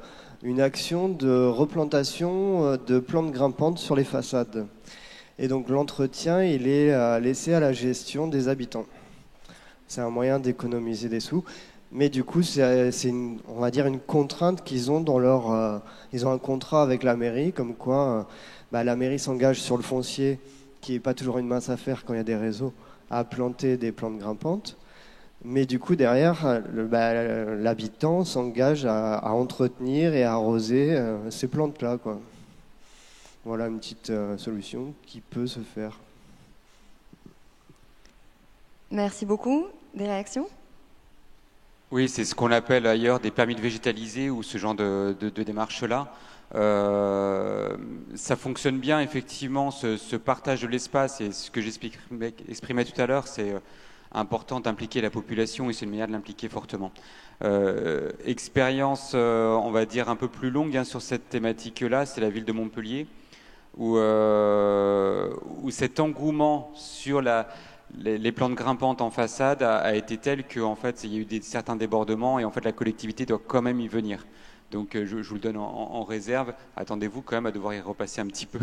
une action de replantation de plantes grimpantes sur les façades. Et donc l'entretien, il est laissé à la gestion des habitants. C'est un moyen d'économiser des sous. Mais du coup, c'est on va dire une contrainte qu'ils ont dans leur... ils ont un contrat avec la mairie, comme quoi la mairie s'engage sur le foncier, qui n'est pas toujours une mince affaire quand il y a des réseaux, à planter des plantes grimpantes. Mais du coup, derrière, l'habitant s'engage à entretenir et à arroser ces plantes-là, quoi. Voilà une petite solution qui peut se faire. Merci beaucoup. Des réactions? Oui, c'est ce qu'on appelle ailleurs des permis de végétaliser ou ce genre de démarche-là. Ça fonctionne bien, effectivement, ce partage de l'espace, et ce que j'exprimais tout à l'heure, c'est important d'impliquer la population et c'est une manière de l'impliquer fortement. Expérience, on va dire, un peu plus longue sur cette thématique-là, c'est la ville de Montpellier, où cet engouement sur les plantes grimpantes en façade a été tel qu'en fait, il y a eu certains débordements et en fait, la collectivité doit quand même y venir. Donc je vous le donne en réserve. Attendez-vous quand même à devoir y repasser un petit peu.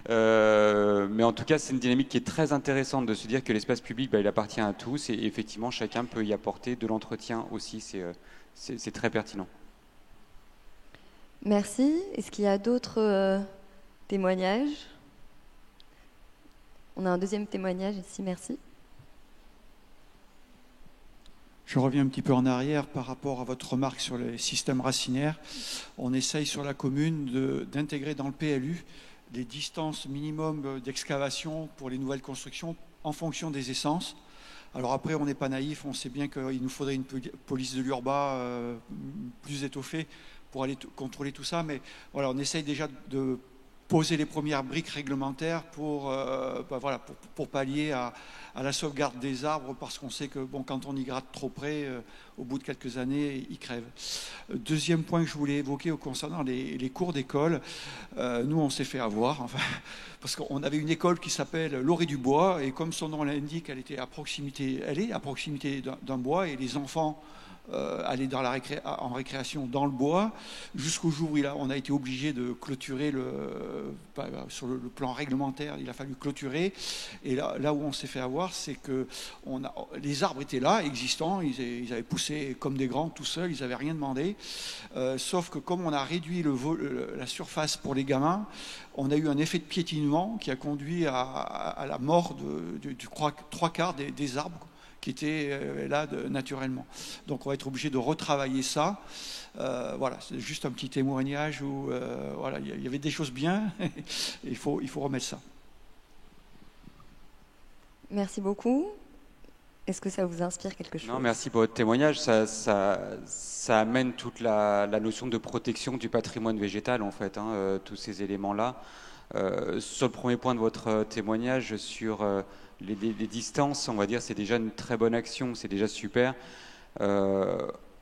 Mais en tout cas, c'est une dynamique qui est très intéressante de se dire que l'espace public, il appartient à tous et effectivement, chacun peut y apporter de l'entretien aussi. C'est très pertinent. Merci. Est-ce qu'il y a d'autres témoignages? On a un deuxième témoignage ici, merci. Je reviens un petit peu en arrière par rapport à votre remarque sur les systèmes racinaires. On essaye sur la commune d'intégrer dans le PLU des distances minimum d'excavation pour les nouvelles constructions en fonction des essences. Alors après, on n'est pas naïf, on sait bien qu'il nous faudrait une police de l'urba plus étoffée pour aller contrôler tout ça, mais voilà, on essaye déjà de poser les premières briques réglementaires pour pallier à la sauvegarde des arbres, parce qu'on sait que quand on y gratte trop près, au bout de quelques années, ils crèvent. Deuxième point que je voulais évoquer concernant les cours d'école, nous on s'est fait avoir, parce qu'on avait une école qui s'appelle l'Orée du Bois, et comme son nom l'indique, elle est à proximité d'un bois, et les enfants aller en récréation dans le bois, jusqu'au jour où on a été obligé de clôturer sur le plan réglementaire, il a fallu clôturer. Et là où on s'est fait avoir, c'est que les arbres étaient là, existants, ils avaient poussé comme des grands tout seuls, ils n'avaient rien demandé. Sauf que comme on a réduit la surface pour les gamins, on a eu un effet de piétinement qui a conduit à la mort du 3/4 des arbres qui étaient là naturellement. Donc on va être obligé de retravailler ça. Voilà, c'est juste un petit témoignage où il y avait des choses bien, et il faut remettre ça. Merci beaucoup. Est-ce que ça vous inspire quelque chose? Non, merci pour votre témoignage. Ça amène toute la notion de protection du patrimoine végétal, en fait, tous ces éléments-là. Sur le premier point de votre témoignage, sur les distances, on va dire, c'est déjà une très bonne action, c'est déjà super.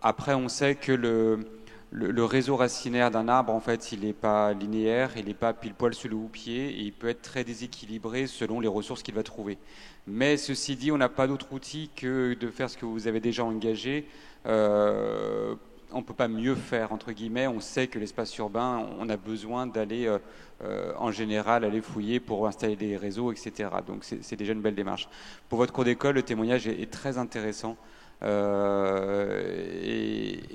Après, on sait que le réseau racinaire d'un arbre, en fait, il n'est pas linéaire, il n'est pas pile poil sur le houppier, et il peut être très déséquilibré selon les ressources qu'il va trouver. Mais ceci dit, on n'a pas d'autre outil que de faire ce que vous avez déjà engagé. On ne peut pas mieux faire, entre guillemets. On sait que l'espace urbain, on a besoin d'aller, en général, aller fouiller pour installer des réseaux, etc. Donc c'est déjà une belle démarche. Pour votre cours d'école, le témoignage est très intéressant et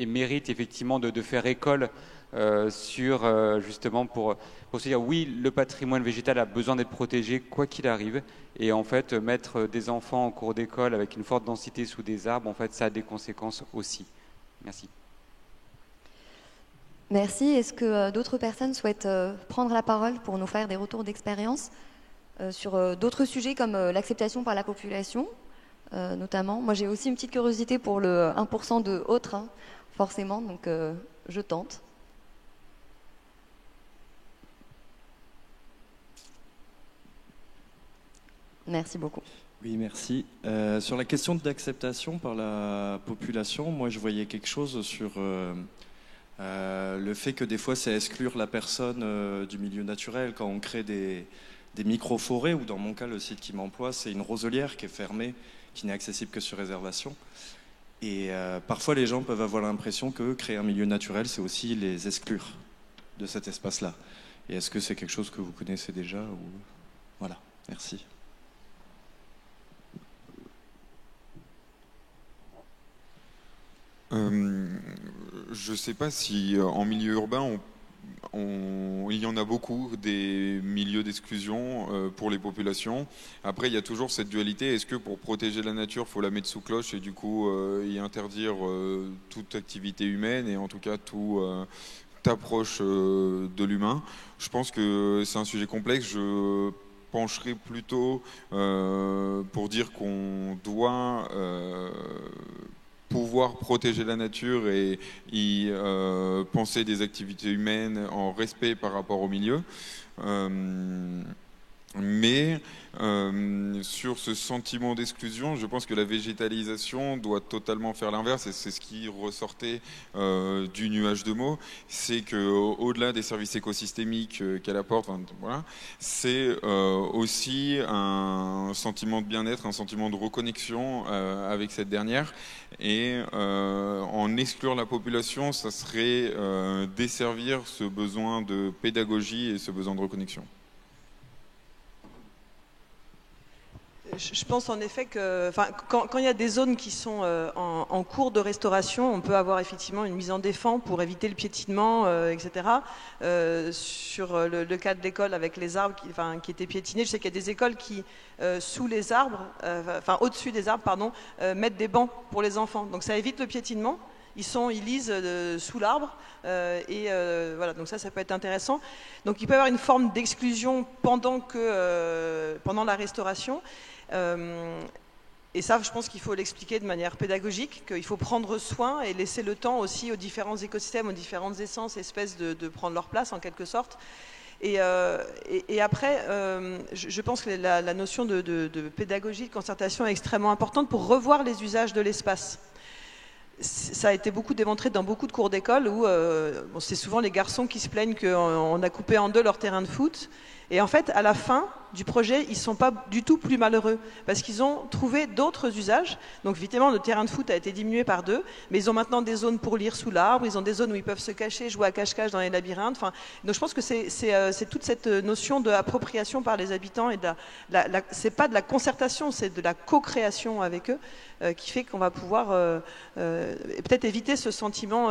mérite effectivement de faire école sur, justement, pour se dire, oui, le patrimoine végétal a besoin d'être protégé, quoi qu'il arrive. Et en fait, mettre des enfants en cours d'école avec une forte densité sous des arbres, en fait, ça a des conséquences aussi. Merci. Merci. Est-ce que d'autres personnes souhaitent prendre la parole pour nous faire des retours d'expérience sur d'autres sujets comme l'acceptation par la population, notamment? Moi, j'ai aussi une petite curiosité pour le 1% de autres, forcément, donc je tente. Merci beaucoup. Oui, merci. Sur la question d'acceptation par la population, moi je voyais quelque chose sur le fait que des fois c'est exclure la personne du milieu naturel quand on crée des micro-forêts, ou dans mon cas le site qui m'emploie, c'est une roselière qui est fermée, qui n'est accessible que sur réservation. Et parfois les gens peuvent avoir l'impression que créer un milieu naturel, c'est aussi les exclure de cet espace-là. Et est-ce que c'est quelque chose que vous connaissez déjà ou... Voilà, merci. Je ne sais pas si en milieu urbain, il y en a beaucoup des milieux d'exclusion pour les populations. Après, il y a toujours cette dualité. Est-ce que pour protéger la nature, il faut la mettre sous cloche et du coup y interdire toute activité humaine et en tout cas toute approche de l'humain? Je pense que c'est un sujet complexe. Je pencherai plutôt pour dire qu'on doit pouvoir protéger la nature et y penser des activités humaines en respect par rapport au milieu. Mais sur ce sentiment d'exclusion, je pense que la végétalisation doit totalement faire l'inverse, et c'est ce qui ressortait du nuage de mots, c'est qu'au-delà des services écosystémiques qu'elle apporte, voilà, c'est aussi un sentiment de bien-être, un sentiment de reconnexion avec cette dernière, et en exclure la population, ça serait desservir ce besoin de pédagogie et ce besoin de reconnexion. Je pense en effet que quand il y a des zones qui sont en cours de restauration, on peut avoir effectivement une mise en défense pour éviter le piétinement, etc. Sur le cas de l'école avec les arbres qui étaient piétinés, je sais qu'il y a des écoles qui, sous les arbres, au-dessus des arbres, pardon, mettent des bancs pour les enfants. Donc ça évite le piétinement. Ils lisent sous l'arbre voilà, donc ça peut être intéressant. Donc il peut y avoir une forme d'exclusion pendant la restauration. Et ça, je pense qu'il faut l'expliquer de manière pédagogique, qu'il faut prendre soin et laisser le temps aussi aux différents écosystèmes, aux différentes espèces de prendre leur place en quelque sorte. Et après, je pense que la notion de pédagogie, de concertation est extrêmement importante pour revoir les usages de l'espace. Ça a été beaucoup démontré dans beaucoup de cours d'école où c'est souvent les garçons qui se plaignent qu'on a coupé en deux leur terrain de foot. Et en fait, à la fin du projet, ils ne sont pas du tout plus malheureux parce qu'ils ont trouvé d'autres usages. Donc évidemment, le terrain de foot a été diminué par 2, mais ils ont maintenant des zones pour lire sous l'arbre, ils ont des zones où ils peuvent se cacher, jouer à cache-cache dans les labyrinthes. Donc je pense que c'est toute cette notion d'appropriation par les habitants et c'est pas de la concertation, c'est de la co-création avec eux qui fait qu'on va pouvoir peut-être éviter ce sentiment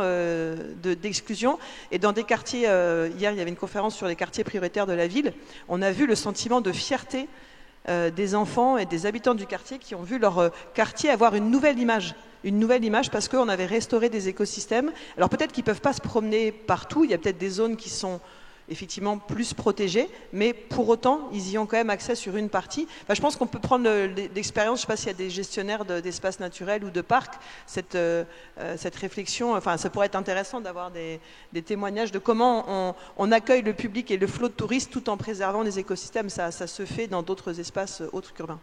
d'exclusion. Et dans des quartiers, hier il y avait une conférence sur les quartiers prioritaires de la ville, on a vu le sentiment de fierté des enfants et des habitants du quartier qui ont vu leur quartier avoir une nouvelle image parce qu'on avait restauré des écosystèmes. Alors peut-être qu'ils ne peuvent pas se promener partout, il y a peut-être des zones qui sont effectivement plus protégées, mais pour autant, ils y ont quand même accès sur une partie. Je pense qu'on peut prendre l'expérience, je ne sais pas s'il y a des gestionnaires d'espaces naturels ou de parcs, cette réflexion, ça pourrait être intéressant d'avoir des témoignages de comment on accueille le public et le flot de touristes tout en préservant les écosystèmes. Ça se fait dans d'autres espaces autres qu'urbains.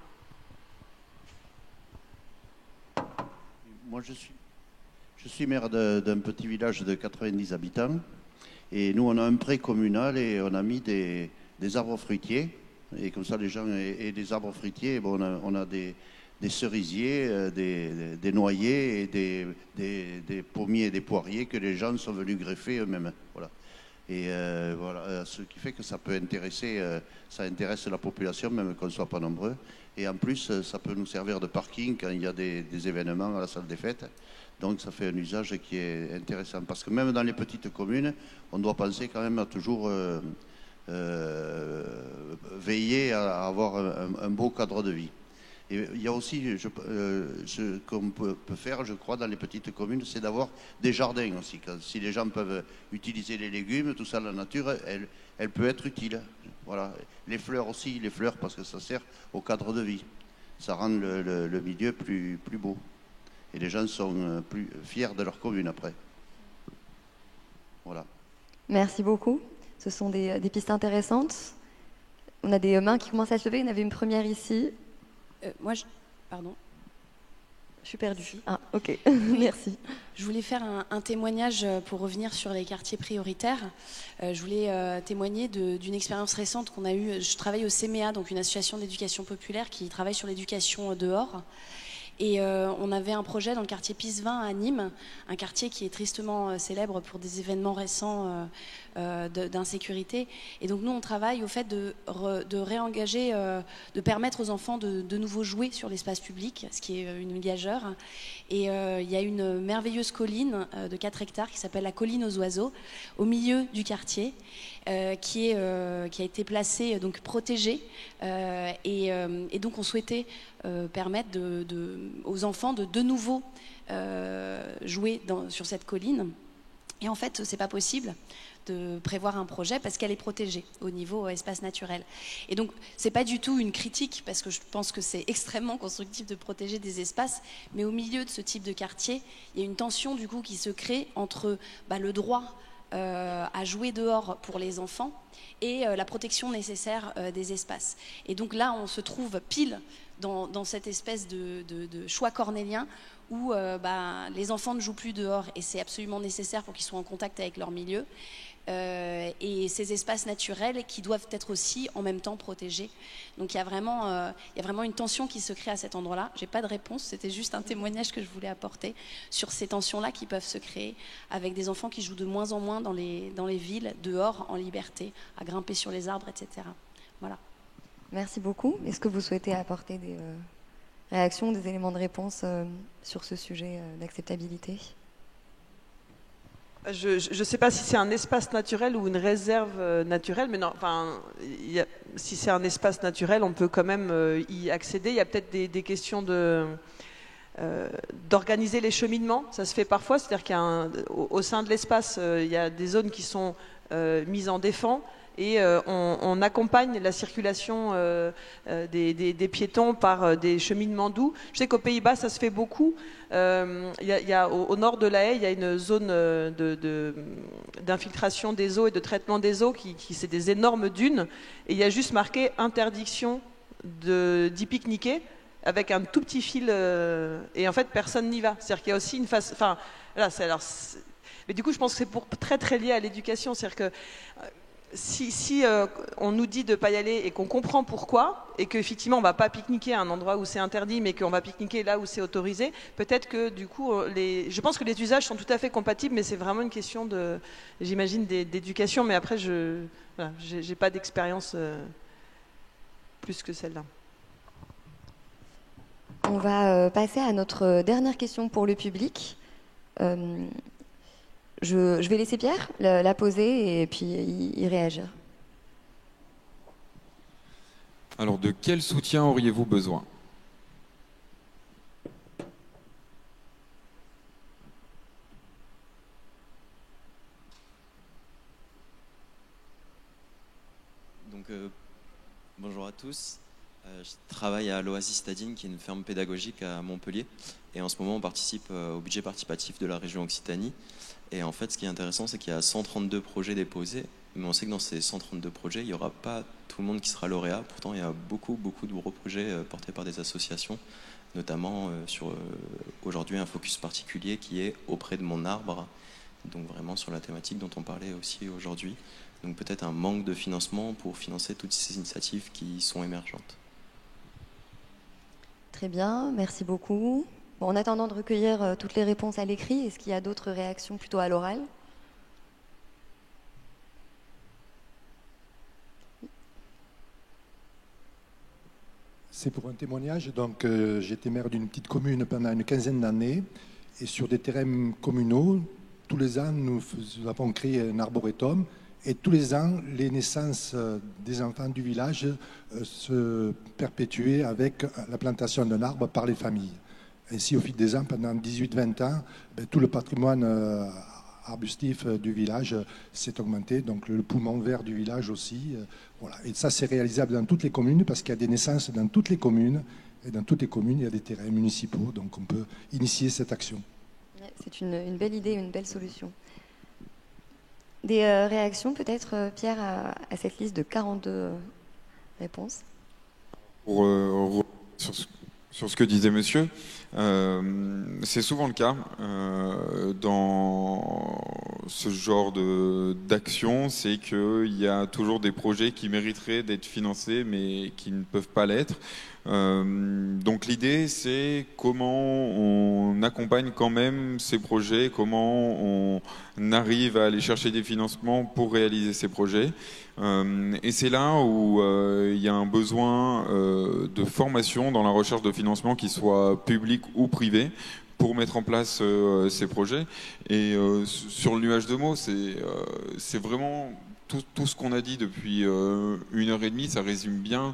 Moi, je suis maire d'un petit village de 90 habitants. Et nous, on a un pré communal et on a mis des arbres fruitiers. Et comme ça, les gens et des arbres fruitiers, on a des cerisiers, des noyers et des pommiers et des poiriers que les gens sont venus greffer eux-mêmes. Voilà. Et voilà, ce qui fait que ça peut intéresser, ça intéresse la population, même qu'on ne soit pas nombreux. Et en plus, ça peut nous servir de parking quand il y a des événements à la salle des fêtes. Donc ça fait un usage qui est intéressant. Parce que même dans les petites communes, on doit penser quand même à toujours veiller à avoir un beau cadre de vie. Et il y a aussi, ce qu'on peut faire, je crois, dans les petites communes, c'est d'avoir des jardins aussi. Si les gens peuvent utiliser les légumes, tout ça, la nature, elle peut être utile. Voilà. Les fleurs aussi, les fleurs, parce que ça sert au cadre de vie. Ça rend le milieu plus beau. Et les gens sont plus fiers de leur commune après. Voilà. Merci beaucoup. Ce sont des pistes intéressantes. On a des mains qui commencent à se lever. Il y en avait une première ici. Pardon. Je suis perdue. Si. Ah, ok. Merci. Je voulais faire un témoignage pour revenir sur les quartiers prioritaires. Je voulais témoigner d'une expérience récente qu'on a eue. Je travaille au CMEA, donc une association d'éducation populaire qui travaille sur l'éducation dehors. Et on avait un projet dans le quartier Pisevin à Nîmes, un quartier qui est tristement célèbre pour des événements récents d'insécurité. Et donc nous, on travaille au fait de réengager, de permettre aux enfants de nouveau jouer sur l'espace public, ce qui est une gageure. Et il y a une merveilleuse colline de 4 hectares qui s'appelle la colline aux oiseaux, au milieu du quartier, qui a été placée, donc protégée. Et donc on souhaitait permettre aux enfants de nouveau jouer sur cette colline. Et en fait, c'est pas possible de prévoir un projet parce qu'elle est protégée au niveau espace naturel. Et donc, c'est pas du tout une critique parce que je pense que c'est extrêmement constructif de protéger des espaces, mais au milieu de ce type de quartier, il y a une tension du coup qui se crée entre le droit à jouer dehors pour les enfants et la protection nécessaire des espaces. Et donc là, on se trouve pile dans cette espèce de choix cornélien où les enfants ne jouent plus dehors et c'est absolument nécessaire pour qu'ils soient en contact avec leur milieu. Et ces espaces naturels qui doivent être aussi en même temps protégés. Donc il y a vraiment une tension qui se crée à cet endroit-là. J'ai pas de réponse, c'était juste un témoignage que je voulais apporter sur ces tensions-là qui peuvent se créer avec des enfants qui jouent de moins en moins dans les villes, dehors, en liberté, à grimper sur les arbres, etc. Voilà. Merci beaucoup. Est-ce que vous souhaitez apporter des réactions, des éléments de réponse sur ce sujet d'acceptabilité ? Je ne sais pas si c'est un espace naturel ou une réserve naturelle, mais non, si c'est un espace naturel, on peut quand même y accéder. Il y a peut-être des questions d'organiser les cheminements, ça se fait parfois, c'est-à-dire qu'au sein de l'espace, il y a des zones qui sont mises en défend. Et on accompagne la circulation des piétons par des cheminements doux. Je sais qu'aux Pays-Bas, ça se fait beaucoup. Au nord de La Haye, il y a une zone d'infiltration des eaux et de traitement des eaux qui c'est des énormes dunes. Et il y a juste marqué interdiction d'y pique-niquer avec un tout petit fil. Et en fait, personne n'y va. C'est-à-dire qu'il y a aussi une phase. Enfin, là, mais du coup, je pense que c'est très très lié à l'éducation. C'est-à-dire que si on nous dit de ne pas y aller et qu'on comprend pourquoi, et qu'effectivement on ne va pas pique-niquer à un endroit où c'est interdit, mais qu'on va pique-niquer là où c'est autorisé, peut-être que du coup, je pense que les usages sont tout à fait compatibles, mais c'est vraiment une question j'imagine, d'éducation. Mais après, je n'ai pas d'expérience plus que celle-là. On va passer à notre dernière question pour le public. Je vais laisser Pierre la poser et puis y réagir. Alors, de quel soutien auriez-vous besoin ? Donc, bonjour à tous. Je travaille à l'Oasis Stadine, qui est une ferme pédagogique à Montpellier. Et en ce moment, on participe au budget participatif de la région Occitanie. Et en fait, ce qui est intéressant, c'est qu'il y a 132 projets déposés. Mais on sait que dans ces 132 projets, il n'y aura pas tout le monde qui sera lauréat. Pourtant, il y a beaucoup de gros projets portés par des associations, notamment sur aujourd'hui un focus particulier qui est auprès de mon arbre. Donc vraiment sur la thématique dont on parlait aussi aujourd'hui. Donc peut-être un manque de financement pour financer toutes ces initiatives qui sont émergentes. Très bien, merci beaucoup. Bon, en attendant de recueillir toutes les réponses à l'écrit, est-ce qu'il y a d'autres réactions plutôt à l'oral ? C'est pour un témoignage. Donc, j'étais maire d'une petite commune pendant une quinzaine d'années. Et sur des terrains communaux, tous les ans, nous avons créé un arboretum. Et tous les ans, les naissances des enfants du village se perpétuaient avec la plantation d'un arbre par les familles. Ainsi, au fil des ans, pendant 18-20 ans, tout le patrimoine arbustif du village s'est augmenté. Donc le poumon vert du village aussi. Voilà. Et ça, c'est réalisable dans toutes les communes parce qu'il y a des naissances dans toutes les communes. Et dans toutes les communes, il y a des terrains municipaux. Donc on peut initier cette action. C'est une belle idée, une belle solution. Des réactions peut-être, Pierre, à cette liste de 42 réponses ? Sur ce que disait monsieur, c'est souvent le cas dans ce genre d'action, c'est qu'il y a toujours des projets qui mériteraient d'être financés mais qui ne peuvent pas l'être. Donc l'idée, c'est comment on accompagne quand même ces projets, comment on arrive à aller chercher des financements pour réaliser ces projets. Et c'est là où il y a un besoin de formation dans la recherche de financement, qui soit public ou privé, pour mettre en place ces projets. Et sur le nuage de mots, c'est vraiment tout ce qu'on a dit depuis 1h30, ça résume bien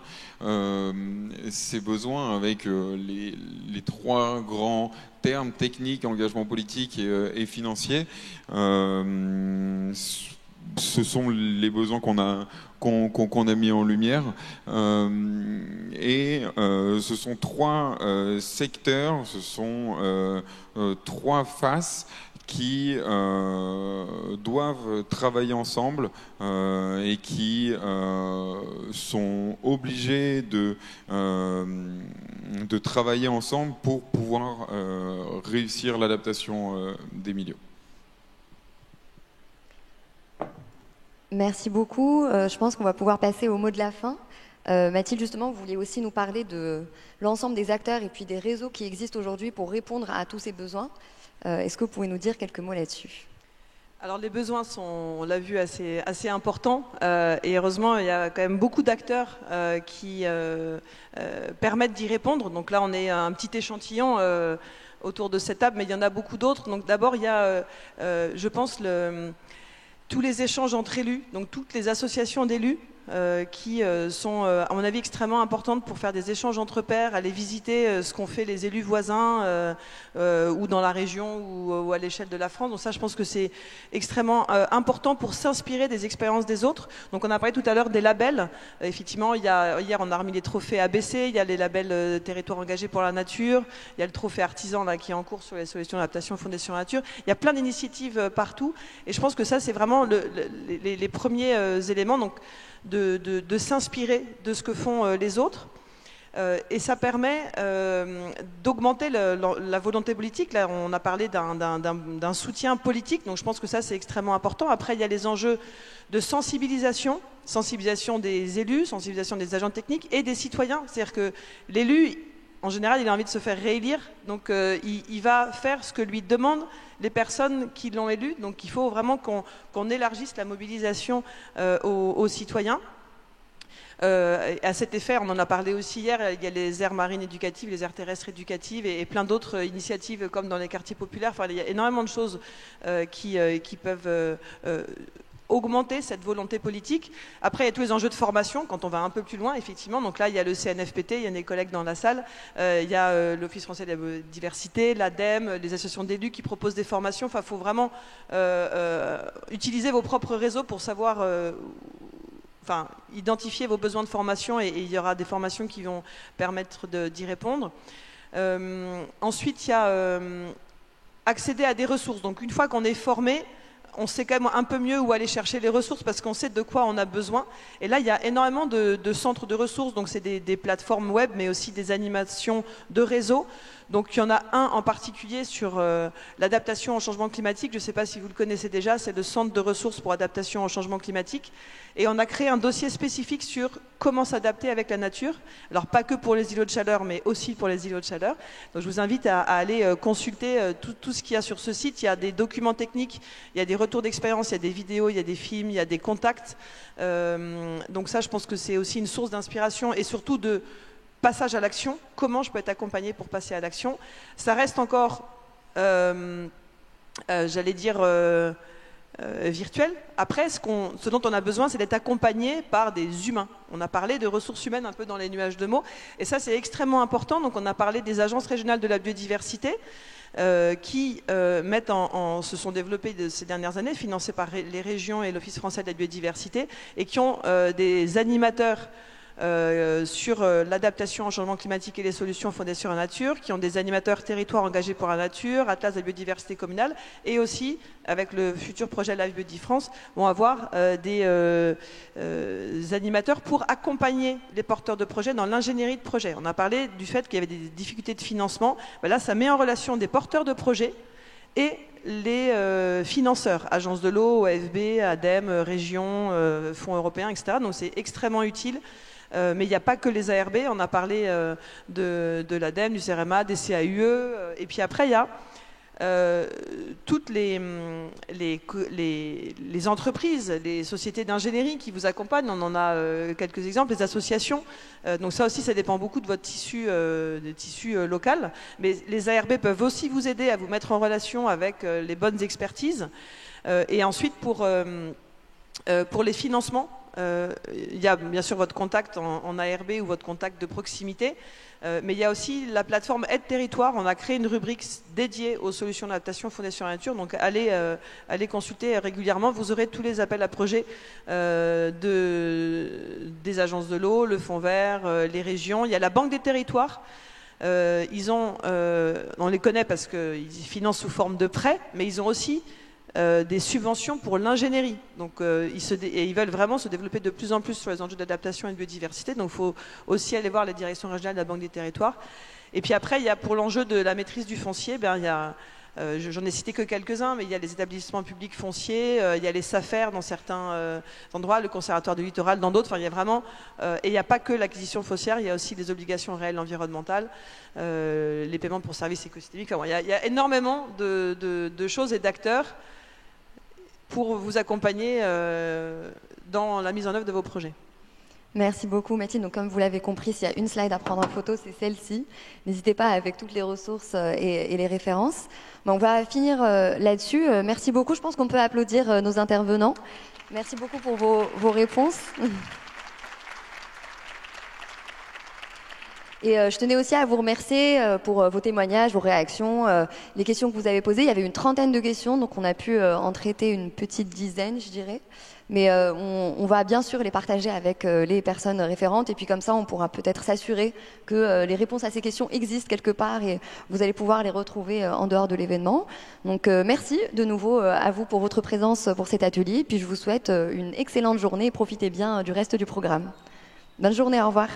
ces besoins avec les 3 grands termes: technique, engagement politique et financier. Ce sont les besoins qu'on a mis en lumière, et ce sont 3 secteurs, ce sont 3 faces qui doivent travailler ensemble et qui sont obligés de travailler ensemble pour pouvoir réussir l'adaptation des milieux. Merci beaucoup. Je pense qu'on va pouvoir passer au mot de la fin. Mathilde, justement, vous vouliez aussi nous parler de l'ensemble des acteurs et puis des réseaux qui existent aujourd'hui pour répondre à tous ces besoins. Est-ce que vous pouvez nous dire quelques mots là-dessus ? Alors les besoins sont, on l'a vu, assez importants, et heureusement il y a quand même beaucoup d'acteurs qui permettent d'y répondre. Donc là on est un petit échantillon autour de cette table, mais il y en a beaucoup d'autres. Donc d'abord il y a, je pense, tous les échanges entre élus, donc toutes les associations d'élus qui sont, à mon avis, extrêmement importantes pour faire des échanges entre pairs, aller visiter ce qu'ont fait les élus voisins ou dans la région ou à l'échelle de la France. Donc ça, je pense que c'est extrêmement important pour s'inspirer des expériences des autres. Donc on a parlé tout à l'heure des labels. Effectivement, hier, on a remis les trophées ABC, il y a les labels territoires engagés pour la nature, il y a le trophée artisan là, qui est en cours sur les solutions d'adaptation fondées sur la nature. Il y a plein d'initiatives partout, et je pense que ça, c'est vraiment les premiers éléments. Donc, de s'inspirer de ce que font les autres, et ça permet d'augmenter la volonté politique. Là, on a parlé d'un soutien politique, donc je pense que ça, c'est extrêmement important. Après, il y a les enjeux de sensibilisation des élus, sensibilisation des agents techniques et des citoyens. C'est-à-dire que l'élu, en général, il a envie de se faire réélire, donc il va faire ce que lui demandent les personnes qui l'ont élu. Donc il faut vraiment qu'on élargisse la mobilisation aux citoyens. À cet effet, on en a parlé aussi hier, il y a les aires marines éducatives, les aires terrestres éducatives et plein d'autres initiatives comme dans les quartiers populaires. Enfin, il y a énormément de choses qui peuvent augmenter cette volonté politique. Après, il y a tous les enjeux de formation, quand on va un peu plus loin, effectivement. Donc là, il y a le CNFPT, il y a des collègues dans la salle, il y a l'Office français de la biodiversité, l'ADEME, les associations d'élus qui proposent des formations. Enfin, il faut vraiment utiliser vos propres réseaux pour savoir... identifier vos besoins de formation, et il y aura des formations qui vont permettre d'y répondre. Ensuite, il y a accéder à des ressources. Donc une fois qu'on est formé, on sait quand même un peu mieux où aller chercher les ressources parce qu'on sait de quoi on a besoin. Et là, il y a énormément de centres de ressources. Donc c'est des plateformes web, mais aussi des animations de réseau. Donc il y en a un en particulier sur l'adaptation au changement climatique. Je ne sais pas si vous le connaissez déjà, c'est le Centre de ressources pour adaptation au changement climatique. Et on a créé un dossier spécifique sur comment s'adapter avec la nature. Alors pas que pour les îlots de chaleur, mais aussi pour les îlots de chaleur. Donc je vous invite à aller consulter tout ce qu'il y a sur ce site. Il y a des documents techniques, il y a des retours d'expérience, il y a des vidéos, il y a des films, il y a des contacts. Donc ça, je pense que c'est aussi une source d'inspiration et surtout de passage à l'action. Comment je peux être accompagné pour passer à l'action? Ça reste encore, j'allais dire, virtuel. Après, ce dont on a besoin, c'est d'être accompagné par des humains. On a parlé de ressources humaines un peu dans les nuages de mots, et ça, c'est extrêmement important. Donc, on a parlé des agences régionales de la biodiversité qui se sont développées ces dernières années, financées par les régions et l'Office français de la biodiversité, et qui ont des animateurs sur l'adaptation au changement climatique et les solutions fondées sur la nature, qui ont des animateurs territoires engagés pour la nature, Atlas de la biodiversité communale, et aussi, avec le futur projet Live Biodifrance, vont avoir des animateurs pour accompagner les porteurs de projets dans l'ingénierie de projet. On a parlé du fait qu'il y avait des difficultés de financement. Ben là, ça met en relation des porteurs de projets et les financeurs, agences de l'eau, OFB, ADEME, régions, fonds européens, etc. Donc c'est extrêmement utile. Mais il n'y a pas que les ARB, on a parlé de l'ADEME, du CEREMA, des CAUE, et puis après il y a toutes les entreprises, les sociétés d'ingénierie qui vous accompagnent, on en a quelques exemples, les associations, donc ça aussi ça dépend beaucoup de votre tissu, local, mais les ARB peuvent aussi vous aider à vous mettre en relation avec les bonnes expertises, et ensuite pour les financements, il y a bien sûr votre contact en ARB ou votre contact de proximité, mais il y a aussi la plateforme Aide Territoire. On a créé une rubrique dédiée aux solutions d'adaptation Fondation Nature, donc allez consulter régulièrement, vous aurez tous les appels à projets des agences de l'eau, le Fonds vert, les régions. Il y a la Banque des territoires. On les connaît parce qu'ils financent sous forme de prêts, mais ils ont aussi des subventions pour l'ingénierie. Donc, ils veulent vraiment se développer de plus en plus sur les enjeux d'adaptation et de biodiversité. Donc, il faut aussi aller voir les directions régionales de la Banque des territoires. Et puis après, il y a pour l'enjeu de la maîtrise du foncier, il y a, j'en ai cité que quelques-uns, mais il y a les établissements publics fonciers, il y a les SAFER dans certains endroits, le Conservatoire du littoral dans d'autres. Enfin, il y a vraiment, et il n'y a pas que l'acquisition foncière, il y a aussi des obligations réelles environnementales, les paiements pour services écosystémiques. Enfin, il y a énormément de choses et d'acteurs pour vous accompagner dans la mise en œuvre de vos projets. Merci beaucoup Mathilde. Donc, comme vous l'avez compris, s'il y a une slide à prendre en photo, c'est celle-ci. N'hésitez pas avec toutes les ressources et les références. Bon, on va finir là-dessus. Merci beaucoup. Je pense qu'on peut applaudir nos intervenants. Merci beaucoup pour vos réponses. Et je tenais aussi à vous remercier pour vos témoignages, vos réactions, les questions que vous avez posées. Il y avait une trentaine de questions, donc on a pu en traiter une petite dizaine, je dirais. Mais on va bien sûr les partager avec les personnes référentes. Et puis comme ça, on pourra peut-être s'assurer que les réponses à ces questions existent quelque part et vous allez pouvoir les retrouver en dehors de l'événement. Donc merci de nouveau à vous pour votre présence pour cet atelier. Puis je vous souhaite une excellente journée et profitez bien du reste du programme. Bonne journée, au revoir.